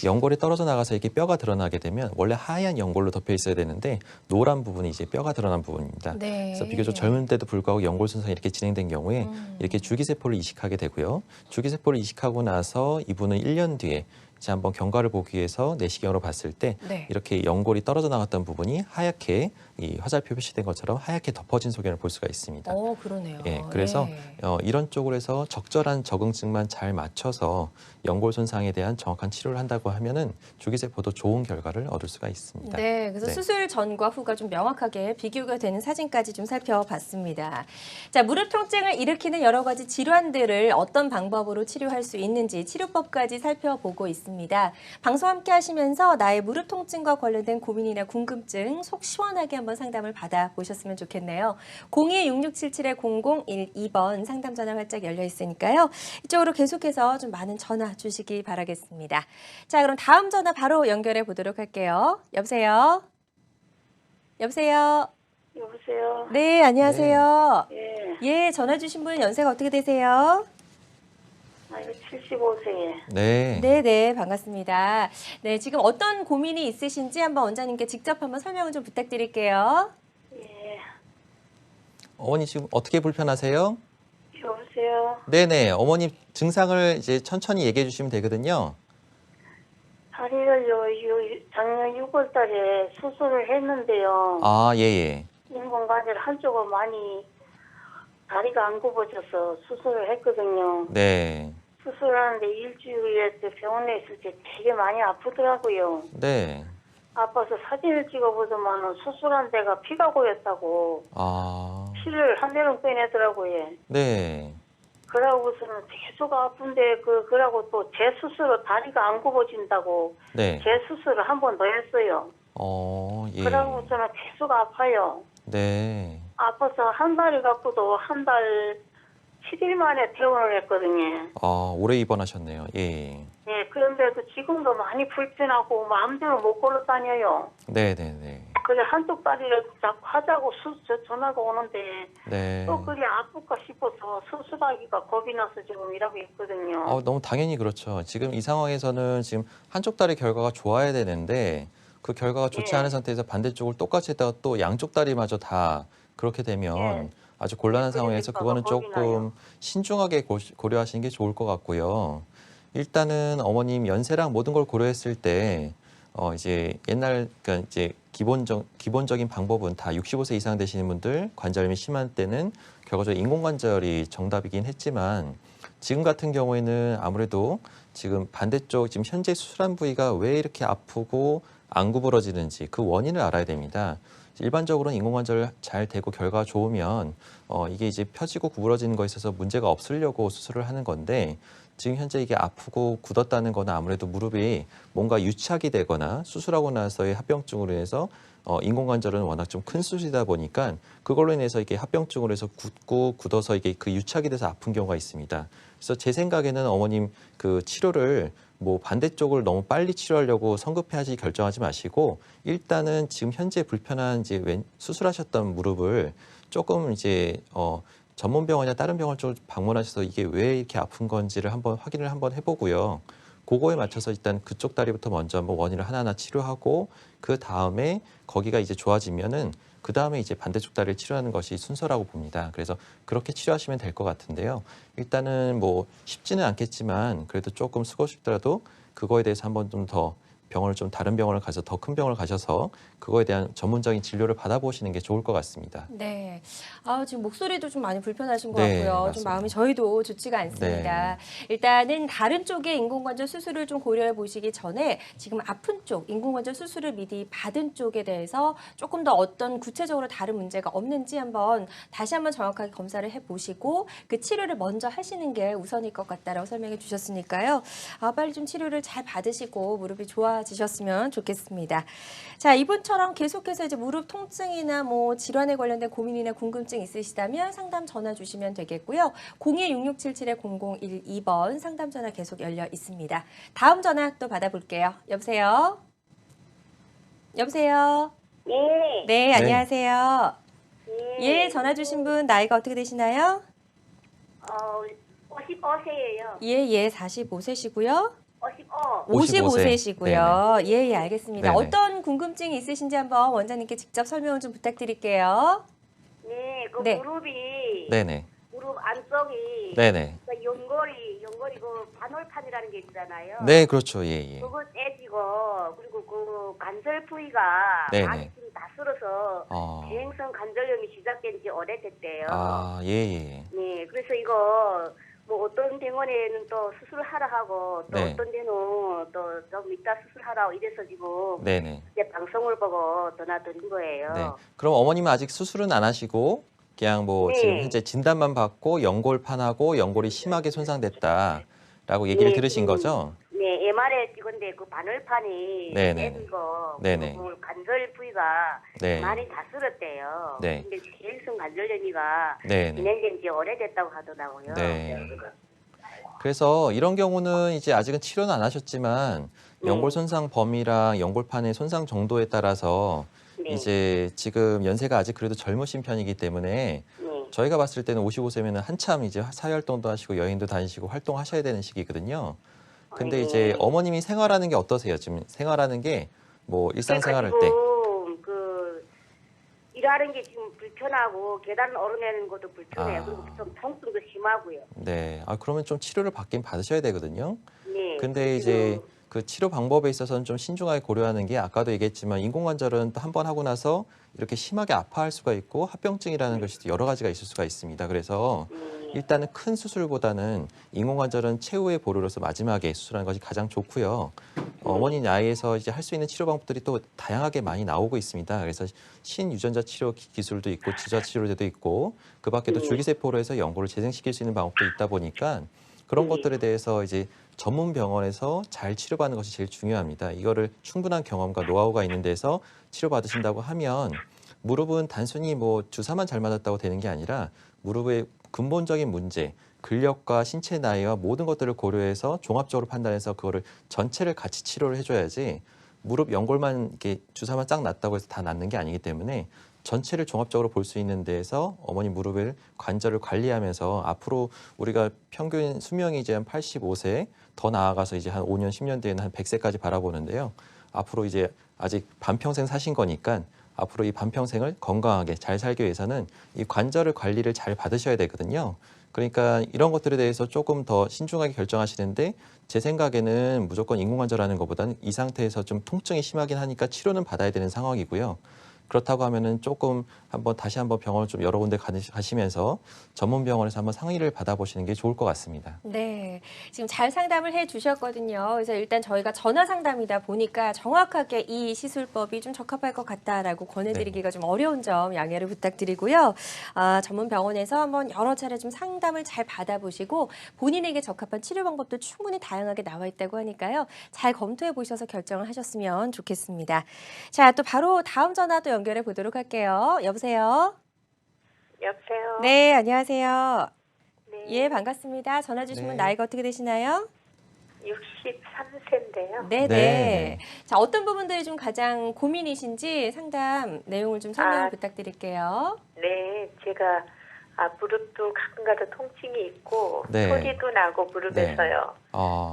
연골이 떨어져 나가서 이렇게 뼈가 드러나게 되면 원래 하얀 연골로 덮여 있어야 되는데 노란 부분이 이제 뼈가 드러난 부분입니다. 네. 그래서 비교적 젊은데도 불구하고 연골 손상이 이렇게 진행된 경우에 이렇게 줄기세포를 이식하게 되고요. 줄기세포를 이식하고 나서 이분은 1년 뒤에 이제 한번 경과를 보기 위해서 내시경으로 봤을 때 네. 이렇게 연골이 떨어져 나갔던 부분이 하얗게 이 화살표 표시된 것처럼 하얗게 덮어진 소견을 볼 수가 있습니다. 그러네요. 예, 그래서 예. 이런 쪽으로 해서 적절한 적응증만 잘 맞춰서 연골 손상에 대한 정확한 치료를 한다고 하면은 줄기세포도 좋은 결과를 얻을 수가 있습니다. 네, 그래서 네. 수술 전과 후가 좀 명확하게 비교가 되는 사진까지 좀 살펴봤습니다. 자, 무릎 통증을 일으키는 여러 가지 질환들을 어떤 방법으로 치료할 수 있는지 치료법까지 살펴보고 있습니다. 방송 함께 하시면서 나의 무릎 통증과 관련된 고민이나 궁금증 속 시원하게 한번 상담을 받아보셨으면 좋겠네요. 026677-0012번 상담 전화 활짝 열려 있으니까요. 이쪽으로 계속해서 좀 많은 전화 주시기 바라겠습니다. 자, 그럼 다음 전화 바로 연결해 보도록 할게요. 여보세요? 여보세요? 여보세요. 네, 안녕하세요. 예. 예, 전화 주신 분 연세가 어떻게 되세요? 이거 75세에. 네. 네, 반갑습니다. 네, 지금 어떤 고민이 있으신지 한번 원장님께 직접 한번 설명을 좀 부탁드릴게요. 예. 어머니 지금 어떻게 불편하세요? 여보세요. 네네. 어머니 증상을 이제 천천히 얘기해 주시면 되거든요. 다리를요, 작년 6월 달에 수술을 했는데요. 아, 예. 인공관절 한쪽은 많이 다리가 안 굽어져서 수술을 했거든요. 네. 수술하는데 일주일에 병원에 있을 때 되게 많이 아프더라고요. 네. 아파서 사진을 찍어보더만 수술한 데가 피가 고였다고 아, 피를 한 대로 빼내더라고요. 네. 그러고서는 계속 아픈데 그러고 또 재수술로 다리가 안 굽어진다고 네. 재수술을 한 번 더 했어요. 예. 그러고서는 계속 아파요. 네. 아파서 한 달이 갖고도 한 달 7일 만에 퇴원을 했거든요. 아, 오래 입원하셨네요. 예. 예, 그런데도 지금도 많이 불편하고 마음대로 못 걸어 다녀요. 네네네. 그래 한쪽 다리를 자꾸 하자고 전화가 오는데 네. 또 그리 아플까 싶어서 수술하기가 겁이 나서 지금 이러고 있거든요. 너무 당연히 그렇죠. 지금 이 상황에서는 지금 한쪽 다리 결과가 좋아야 되는데 그 결과가 좋지 예. 않은 상태에서 반대쪽을 똑같이 했다가 또 양쪽 다리마저 다 그렇게 되면 예. 아주 곤란한 상황에서 그러니까 그거는 겁이 조금 나요. 신중하게 고려하시는 게 좋을 것 같고요. 일단은 어머님 연세랑 모든 걸 고려했을 때 이제 옛날 그러니까 이제 기본적인 방법은 다 65세 이상 되시는 분들 관절염이 심한 때는 결과적으로 인공관절이 정답이긴 했지만 지금 같은 경우에는 아무래도 지금 반대쪽 지금 현재 수술한 부위가 왜 이렇게 아프고 안 구부러지는지 그 원인을 알아야 됩니다. 일반적으로는 인공관절 잘 되고 결과가 좋으면 이게 이제 펴지고 구부러지는 거에 있어서 문제가 없으려고 수술을 하는 건데 지금 현재 이게 아프고 굳었다는 거는 아무래도 무릎이 뭔가 유착이 되거나 수술하고 나서의 합병증으로 인해서 인공관절은 워낙 좀 큰 수술이다 보니까 그걸로 인해서 이게 합병증으로 해서 굳고 굳어서 이게 그 유착이 돼서 아픈 경우가 있습니다. 그래서 제 생각에는 어머님 그 치료를 뭐 반대쪽을 너무 빨리 치료하려고 성급해하지 결정하지 마시고 일단은 지금 현재 불편한 이제 수술하셨던 무릎을 조금 이제 전문 병원이나 다른 병원 쪽을 방문하셔서 이게 왜 이렇게 아픈 건지를 한번 확인을 한번 해보고요. 그거에 맞춰서 일단 그쪽 다리부터 먼저 한번 원인을 하나하나 치료하고 그 다음에 거기가 이제 좋아지면은 그 다음에 이제 반대쪽 다리를 치료하는 것이 순서라고 봅니다. 그래서 그렇게 치료하시면 될 것 같은데요. 일단은 뭐 쉽지는 않겠지만 그래도 조금 수고쉽더라도 그거에 대해서 한번 좀 더 병원을 좀 다른 병원을 가서 더 큰 병원을 가셔서 그거에 대한 전문적인 진료를 받아보시는 게 좋을 것 같습니다. 네. 지금 목소리도 좀 많이 불편하신 것 네, 같고요. 좀 맞습니다. 마음이 저희도 좋지가 않습니다. 일단은 다른 쪽의 인공관절 수술을 좀 고려해 보시기 전에 지금 아픈 쪽 인공관절 수술을 미리 받은 쪽에 대해서 조금 더 어떤 구체적으로 다른 문제가 없는지 다시 한번 정확하게 검사를 해 보시고 그 치료를 먼저 하시는 게 우선일 것 같다라고 설명해 주셨으니까요. 빨리 좀 치료를 잘 받으시고 무릎이 좋아지셨으면 좋겠습니다. 자, 이분처럼 계속해서 이제 무릎 통증이나 뭐 질환에 관련된 고민이나 궁금증 있으시다면 상담 전화 주시면 되겠고요. 02-6677-0012번 상담 전화 계속 열려 있습니다. 다음 전화 또 받아볼게요. 여보세요? 여보세요? 예. 네, 안녕하세요. 예. 예, 전화 주신 분 나이가 어떻게 되시나요? 55세예요. 예, 45세시고요. 55. 55세시고요. 예, 알겠습니다. 네네. 어떤 궁금증이 있으신지 한번 원장님께 직접 설명을 좀 부탁드릴게요. 네, 그 네. 무릎이 네네. 무릎 안쪽이 네네. 그 연골이 그 반월판이라는 게 있잖아요. 네, 그렇죠. 예. 그거 떼지고 그리고 그 관절 부위가 네네. 많이 지금 다 쓸어서 계행성 관절염이 시작된 지 오래됐대요. 예. 네, 그래서 이거 뭐 어떤 병원에는 또 수술하라 하고 또 네. 어떤 데는 또 좀 이따 수술하라고 이래서 지금 네네. 이제 방송을 보고 전화드린 거예요. 네. 그럼 어머님은 아직 수술은 안 하시고 그냥 뭐 네. 지금 현재 진단만 받고 연골판하고 연골이 심하게 손상됐다라고 얘기를 네, 들으신 거죠? 네, MRI 찍은데 그 반월판이 네네. 떼지고 네네. 그 관절 부위가 네. 많이 다 쓸었대요. 네. 근데 계획성 관절염이가 네네. 진행된 지 오래됐다고 하더라고요. 네. 그래서 이런 경우는 이제 아직은 치료는 안 하셨지만 연골 손상 범위랑 연골판의 손상 정도에 따라서 네. 이제 지금 연세가 아직 그래도 젊으신 편이기 때문에 네. 저희가 봤을 때는 55세면 한참 이제 사회활동도 하시고 여행도 다니시고 활동하셔야 되는 시기거든요. 근데 이제 어머님이 생활하는 게 어떠세요? 지금 생활하는 게 뭐 일상생활할 때. 지금 그 일하는 게 지금 불편하고 계단 오르내는 것도 불편해요. 그리고 좀 통증도 심하고요. 네. 그러면 좀 치료를 받긴 받으셔야 되거든요. 네. 근데 이제 그 치료 방법에 있어서는 좀 신중하게 고려하는 게 아까도 얘기했지만 인공관절은 또 한 번 하고 나서 이렇게 심하게 아파할 수가 있고 합병증이라는 것이 또 여러 가지가 있을 수가 있습니다. 그래서 일단은 큰 수술보다는 인공관절은 최후의 보루로서 마지막에 수술하는 것이 가장 좋고요. 어머니 나이에서 이제 할 수 있는 치료 방법들이 또 다양하게 많이 나오고 있습니다. 그래서 신유전자 치료 기술도 있고 주사 치료제도 있고 그 밖에도 줄기세포로 해서 연골을 재생시킬 수 있는 방법도 있다 보니까 그런 것들에 대해서 이제 전문 병원에서 잘 치료받는 것이 제일 중요합니다. 이거를 충분한 경험과 노하우가 있는 데서 치료받으신다고 하면 무릎은 단순히 뭐 주사만 잘 맞았다고 되는 게 아니라 무릎의 근본적인 문제, 근력과 신체 나이와 모든 것들을 고려해서 종합적으로 판단해서 그거를 전체를 같이 치료를 해줘야지 무릎 연골만 이렇게 주사만 쫙 놨다고 해서 다 낫는 게 아니기 때문에 전체를 종합적으로 볼 수 있는 데에서 어머니 무릎을 관절을 관리하면서 앞으로 우리가 평균 수명이 이제 한 85세 더 나아가서 이제 한 5년, 10년 뒤에는 한 100세까지 바라보는데요. 앞으로 이제 아직 반평생 사신 거니까 앞으로 이 반평생을 건강하게 잘 살기 위해서는 이 관절을 관리를 잘 받으셔야 되거든요. 그러니까 이런 것들에 대해서 조금 더 신중하게 결정하시는데 제 생각에는 무조건 인공관절하는 것보다는 이 상태에서 좀 통증이 심하긴 하니까 치료는 받아야 되는 상황이고요. 그렇다고 하면은 조금 다시 한번 병원을 좀 여러 군데 가시면서 전문 병원에서 한번 상의를 받아보시는 게 좋을 것 같습니다. 네, 지금 잘 상담을 해주셨거든요. 그래서 일단 저희가 전화 상담이다 보니까 정확하게 이 시술법이 좀 적합할 것 같다라고 권해드리기가 좀 어려운 점 양해를 부탁드리고요. 전문 병원에서 한번 여러 차례 좀 상담을 잘 받아보시고 본인에게 적합한 치료 방법도 충분히 다양하게 나와 있다고 하니까요. 잘 검토해 보셔서 결정을 하셨으면 좋겠습니다. 자, 또 바로 다음 전화도 연결해 보도록 할게요. 여보세요? 여보세요? 네, 안녕하세요. 네. 예, 반갑습니다. 전화 주신 분 네. 나이가 어떻게 되시나요? 63세인데요. 네네. 네. 자, 어떤 부분들이 좀 가장 고민이신지 상담 내용을 좀 설명을 부탁드릴게요. 네, 제가 무릎도 가끔가다 통증이 있고 네. 소리도 나고 무릎에서요.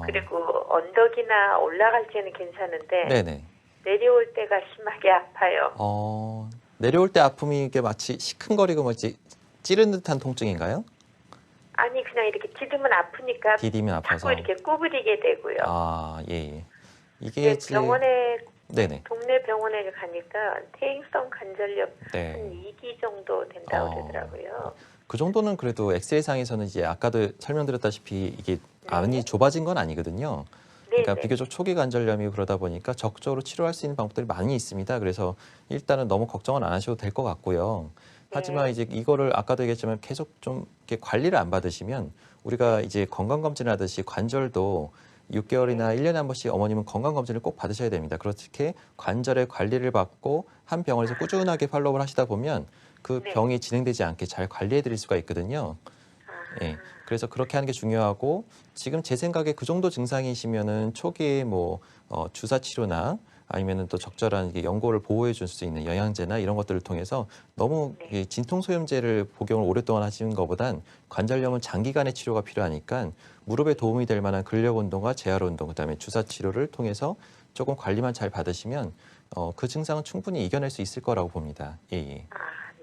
그리고 언덕이나 올라갈 때는 괜찮은데 네네. 내려올 때가 심하게 아파요. 내려올 때 아픔이 이게 마치 시큰거리고 뭐지 찌른 듯한 통증인가요? 아니 그냥 이렇게 디디면 아프니까 디디면 아파서. 자꾸 이렇게 구부리게 되고요. 예. 이게 근데 병원에 네네. 동네 병원에 가니까 퇴행성 관절염 한 네. 2기 정도 된다고 그러더라고요. 그 정도는 그래도 엑스레이상에서는 이제 아까도 설명드렸다시피 이게 안이 좁아진 건 아니거든요. 그러니까 네네. 비교적 초기 관절염이 그러다 보니까 적극적으로 치료할 수 있는 방법들이 많이 있습니다. 그래서 일단은 너무 걱정은 안 하셔도 될 것 같고요. 하지만 이제 이거를 아까도 얘기했지만 계속 좀 이렇게 관리를 안 받으시면 우리가 이제 건강검진을 하듯이 관절도 6개월이나 1년에 한 번씩 어머님은 건강검진을 꼭 받으셔야 됩니다. 그렇게 관절의 관리를 받고 한 병원에서 꾸준하게 팔로우를 하시다 보면 그 네. 병이 진행되지 않게 잘 관리해 드릴 수가 있거든요. 예. 그래서 그렇게 하는 게 중요하고 지금 제 생각에 그 정도 증상이시면은 초기에 주사 치료나 아니면은 또 적절한 이게 연골을 보호해 줄 수 있는 영양제나 이런 것들을 통해서 너무 이 진통소염제를 복용을 오랫동안 하시는 것보단 관절염은 장기간의 치료가 필요하니까 무릎에 도움이 될 만한 근력 운동과 재활 운동 그다음에 주사 치료를 통해서 조금 관리만 잘 받으시면 그 증상은 충분히 이겨낼 수 있을 거라고 봅니다. 예.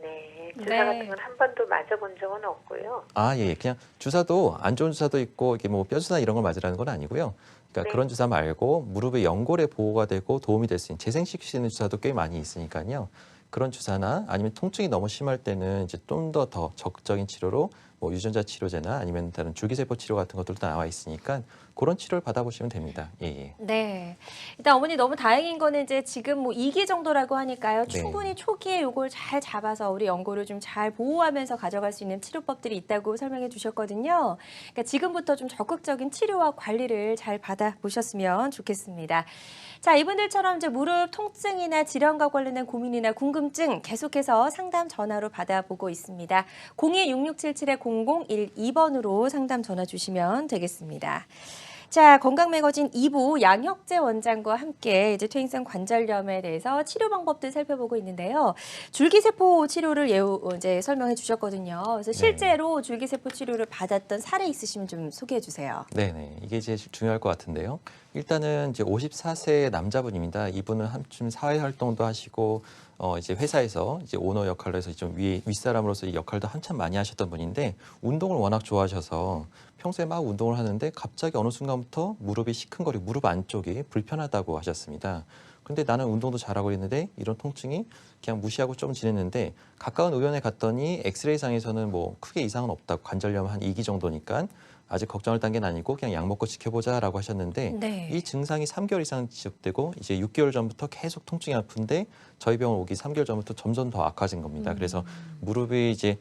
네. 주사 네. 같은 건 한 번도 맞아본 적은 없고요. 예. 그냥 주사도 안 좋은 주사도 있고 이게 뭐 뼈주사 이런 걸 맞으라는 건 아니고요. 그러니까 네. 그런 주사 말고 무릎의 연골에 보호가 되고 도움이 될 수 있는 재생시키는 주사도 꽤 많이 있으니까요. 그런 주사나 아니면 통증이 너무 심할 때는 이제 좀 더 적극적인 치료로 뭐 유전자 치료제나 아니면 다른 줄기세포 치료 같은 것들도 나와 있으니까 그런 치료를 받아보시면 됩니다. 예. 네. 일단 어머니 너무 다행인 거는 이제 지금 뭐 2기 정도라고 하니까요. 네. 충분히 초기에 요걸 잘 잡아서 우리 연골을 좀 잘 보호하면서 가져갈 수 있는 치료법들이 있다고 설명해 주셨거든요. 그러니까 지금부터 좀 적극적인 치료와 관리를 잘 받아보셨으면 좋겠습니다. 자, 이분들처럼 이제 무릎 통증이나 질환과 관련된 고민이나 궁금증 계속해서 상담 전화로 받아보고 있습니다. 02-6677-0012번으로 상담 전화 주시면 되겠습니다. 자, 건강매거진 2부 양혁재 원장과 함께 이제 퇴행성 관절염에 대해서 치료 방법들 살펴보고 있는데요. 줄기세포 치료를 이제 설명해 주셨거든요. 그래서 실제로 줄기세포 치료를 받았던 사례 있으시면 좀 소개해 주세요. 네네. 이게 제일 중요할 것 같은데요. 일단은 이제 54세 남자분입니다. 이분은 한쯤 사회 활동도 하시고 이제 회사에서 이제 오너 역할로 해서 좀 윗사람으로서 이 역할도 한참 많이 하셨던 분인데 운동을 워낙 좋아하셔서 평소에 막 운동을 하는데 갑자기 어느 순간부터 무릎이 시큰거리고 무릎 안쪽이 불편하다고 하셨습니다. 근데 나는 운동도 잘하고 있는데 이런 통증이 그냥 무시하고 좀 지냈는데 가까운 의원에 갔더니 엑스레이상에서는 뭐 크게 이상은 없다고 관절염 한 2기 정도니까 아직 걱정할 단계는 아니고 그냥 약 먹고 지켜보자라고 하셨는데 네. 이 증상이 3개월 이상 지속되고 이제 6개월 전부터 계속 통증이 아픈데 저희 병원 오기 3개월 전부터 점점 더 악화진 겁니다. 그래서 무릎이 이제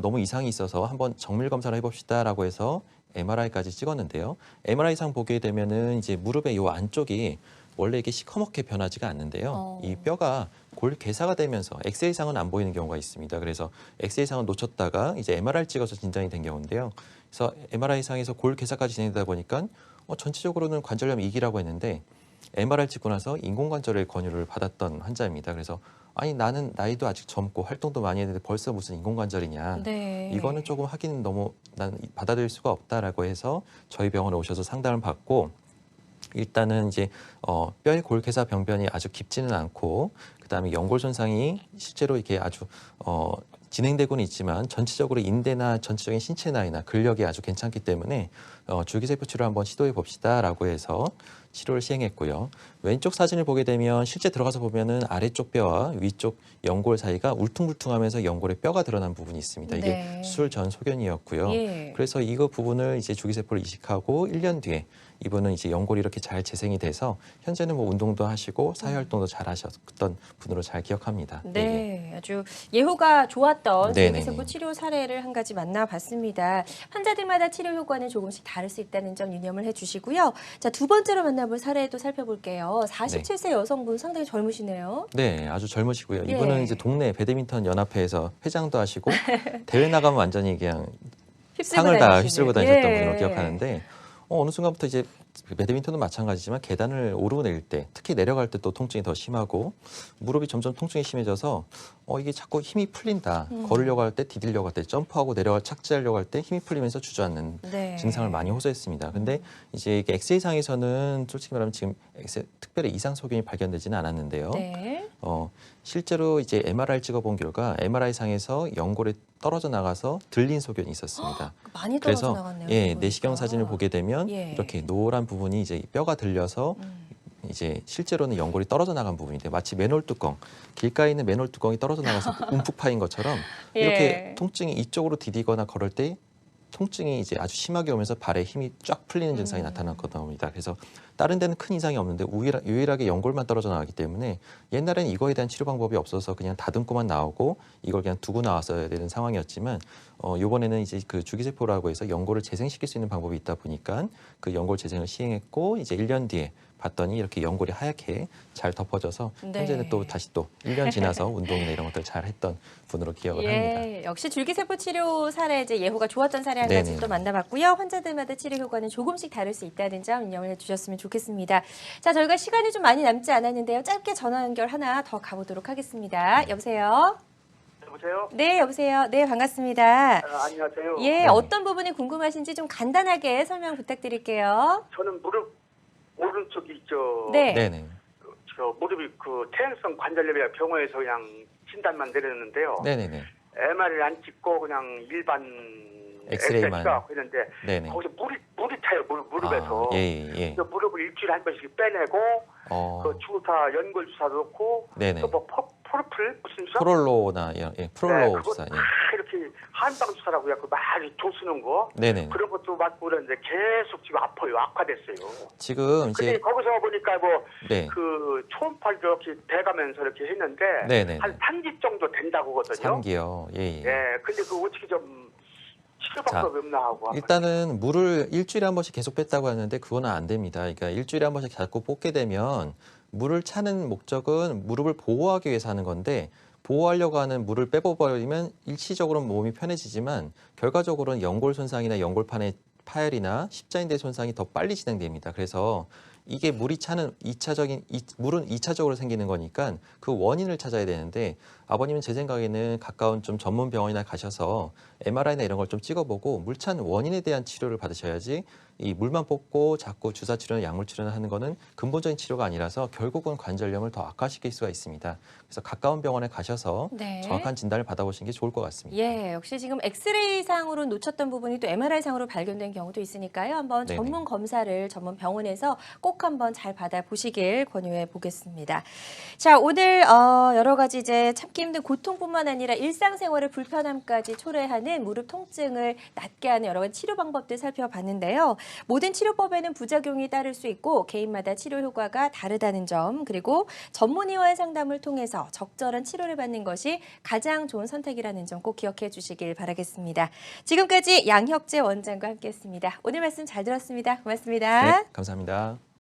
너무 이상이 있어서 한번 정밀 검사를 해봅시다라고 해서 MRI까지 찍었는데요. MRI상 보게 되면은 이제 무릎의 요 안쪽이 원래 이게 시커멓게 변하지가 않는데요. 이 뼈가 골 괴사가 되면서 엑스레이상은 안 보이는 경우가 있습니다. 그래서 엑스레이상을 놓쳤다가 이제 MRI 찍어서 진단이 된 경우인데요. 그래서 MRI상에서 골 괴사까지 진행되다 보니까 전체적으로는 관절염 2기라고 했는데 MRI 찍고 나서 인공관절의 권유를 받았던 환자입니다. 그래서 아니 나는 나이도 아직 젊고 활동도 많이 했는데 벌써 무슨 인공관절이냐. 네. 이거는 조금 하기는 너무 난 받아들일 수가 없다라고 해서 저희 병원에 오셔서 상담을 받고 일단은 이제 뼈의 골괴사 병변이 아주 깊지는 않고 그다음에 연골 손상이 실제로 이게 아주 진행되고는 있지만 전체적으로 인대나 전체적인 신체 나이나 근력이 아주 괜찮기 때문에 줄기세포 치료 한번 시도해 봅시다라고 해서 치료를 시행했고요. 왼쪽 사진을 보게 되면 실제 들어가서 보면은 아래쪽 뼈와 위쪽 연골 사이가 울퉁불퉁하면서 연골에 뼈가 드러난 부분이 있습니다. 이게 네. 수술 전 소견이었고요. 예. 그래서 이거 부분을 이제 줄기세포를 이식하고 1년 뒤에 이분은 이제 연골이 이렇게 잘 재생이 돼서 현재는 뭐 운동도 하시고 사회활동도 잘 하셨던 분으로 잘 기억합니다. 네, 아주 예후가 좋았던 네네네. 줄기세포 치료 사례를 한 가지 만나봤습니다. 환자들마다 치료 효과는 조금씩 다를 수 있다는 점 유념을 해주시고요. 자, 두 번째로 만나볼 사례도 살펴볼게요. 47세 여성분 상당히 젊으시네요. 네, 아주 젊으시고요. 예. 이분은 이제 동네 배드민턴 연합회에서 회장도 하시고 대회 나가면 완전히 그냥 휩쓸고 상을 다 다니시는. 휩쓸고 다니셨던 예. 분으로 기억하는데 어느 순간부터 이제 배드민턴도 마찬가지지만 계단을 오르내릴 때 특히 내려갈 때 또 통증이 더 심하고 무릎이 점점 통증이 심해져서 이게 자꾸 힘이 풀린다. 걸으려고 할 때 디디려고 할 때 점프하고 내려갈 착지하려고 할 때 힘이 풀리면서 주저앉는 네. 증상을 많이 호소했습니다. 근데 이제 이게 엑스레이상에서는 솔직히 말하면 지금 특별히 이상 소견이 발견되지는 않았는데요. 네. 실제로 이제 MRI를 찍어본 결과 MRI상에서 연골에 떨어져 나가서 들린 소견이 있었습니다. 많이 떨어져 그래서 나갔네요. 내시경 사진을 보게 되면 예. 이렇게 노란 부분이 이제 뼈가 들려서 이제 실제로는 연골이 떨어져 나간 부분인데 마치 맨홀 뚜껑, 길가에 있는 맨홀 뚜껑이 떨어져 나가서 움푹 파인 것처럼 이렇게 예. 통증이 이쪽으로 디디거나 걸을 때 통증이 이제 아주 심하게 오면서 발에 힘이 쫙 풀리는 증상이 나타났거든요. 그래서 다른 데는 큰 이상이 없는데 유일하게 연골만 떨어져 나가기 때문에 옛날에는 이거에 대한 치료 방법이 없어서 그냥 다듬고만 나오고 이걸 그냥 두고 나왔어야 되는 상황이었지만 이번에는 이제 그 줄기세포라고 해서 연골을 재생시킬 수 있는 방법이 있다 보니까 그 연골 재생을 시행했고 이제 1년 뒤에 봤더니 이렇게 연골이 하얗게 잘 덮어져서 네. 현재는 또 다시 또 1년 지나서 운동이나 이런 것들 잘 했던 분으로 기억을 합니다. 예, 역시 줄기세포 치료 사례 이제 예후가 좋았던 사례 한 가지 네네. 또 만나봤고요. 환자들마다 치료 효과는 조금씩 다를 수 있다는 점 인정을 해주셨으면 좋겠습니다. 자, 저희가 시간이 좀 많이 남지 않았는데요. 짧게 전화 연결 하나 더 가보도록 하겠습니다. 여보세요? 여보세요? 네, 여보세요. 네, 반갑습니다. 안녕하세요. 예, 어떤 부분이 궁금하신지 좀 간단하게 설명 부탁드릴게요. 저는 무릎 오른쪽이 네. 네네. 무릎이 퇴행성 관절염이라 병원에서 그냥 진단만 내렸는데요. 네네네. MRI를 안 찍고 그냥 일반 엑스레이만. 했는데 네네. 거기서 물이 차요 무릎에서. 예. 그래서 무릎을 일주일에 한 번씩 빼내고 그 주사 연골 주사도 넣고 네네. 또 뭐 프로플 무슨 주사? 프롤로나 프롤로 그거 주사. 다 이렇게 한방 주사라고요. 그 많이 조 쓰는 거. 네네. 그런 것도 맞고 그러는데 계속 지금 아파요. 악화됐어요. 지금 근데 이제 거기서 보니까 네. 그 초음파를 이렇게 대가면서 이렇게 했는데 네네. 한 3기 정도 된다고 하거든요. 3기요. 예. 예. 근데 그 어떻게 좀 치료 방법이 없나 하고. 일단은 물을 일주일에 한 번씩 계속 뺐다고 하는데 그거는 안 됩니다. 그러니까 일주일에 한 번씩 자꾸 뽑게 되면 물을 차는 목적은 무릎을 보호하기 위해서 하는 건데 보호하려고 하는 물을 빼버리면 일시적으로는 몸이 편해지지만 결과적으로는 연골 손상이나 연골판의 파열이나 십자인대 손상이 더 빨리 진행됩니다. 그래서 이게 물이 차는 물은 2차적으로 생기는 거니까 그 원인을 찾아야 되는데 아버님은 제 생각에는 가까운 좀 전문 병원이나 가셔서 MRI나 이런 걸 좀 찍어보고 물 찬 원인에 대한 치료를 받으셔야지 이 물만 뽑고 자꾸 주사 치료나 약물 치료나 하는 거는 근본적인 치료가 아니라서 결국은 관절염을 더 악화시킬 수가 있습니다. 그래서 가까운 병원에 가셔서 네. 정확한 진단을 받아보시는 게 좋을 것 같습니다. 예, 역시 지금 엑스레이상으로 놓쳤던 부분이 또 MRI상으로 발견된 경우도 있으니까요. 한번 네네. 전문 검사를 전문 병원에서 꼭 한번 잘 받아보시길 권유해 보겠습니다. 자, 오늘 여러 가지 이제 참기 힘든 고통뿐만 아니라 일상생활의 불편함까지 초래하는 무릎 통증을 낫게 하는 여러 가지 치료 방법들 살펴봤는데요. 모든 치료법에는 부작용이 따를 수 있고 개인마다 치료 효과가 다르다는 점, 그리고 전문의와의 상담을 통해서 적절한 치료를 받는 것이 가장 좋은 선택이라는 점 꼭 기억해 주시길 바라겠습니다. 지금까지 양혁재 원장과 함께했습니다. 오늘 말씀 잘 들었습니다. 고맙습니다. 네, 감사합니다.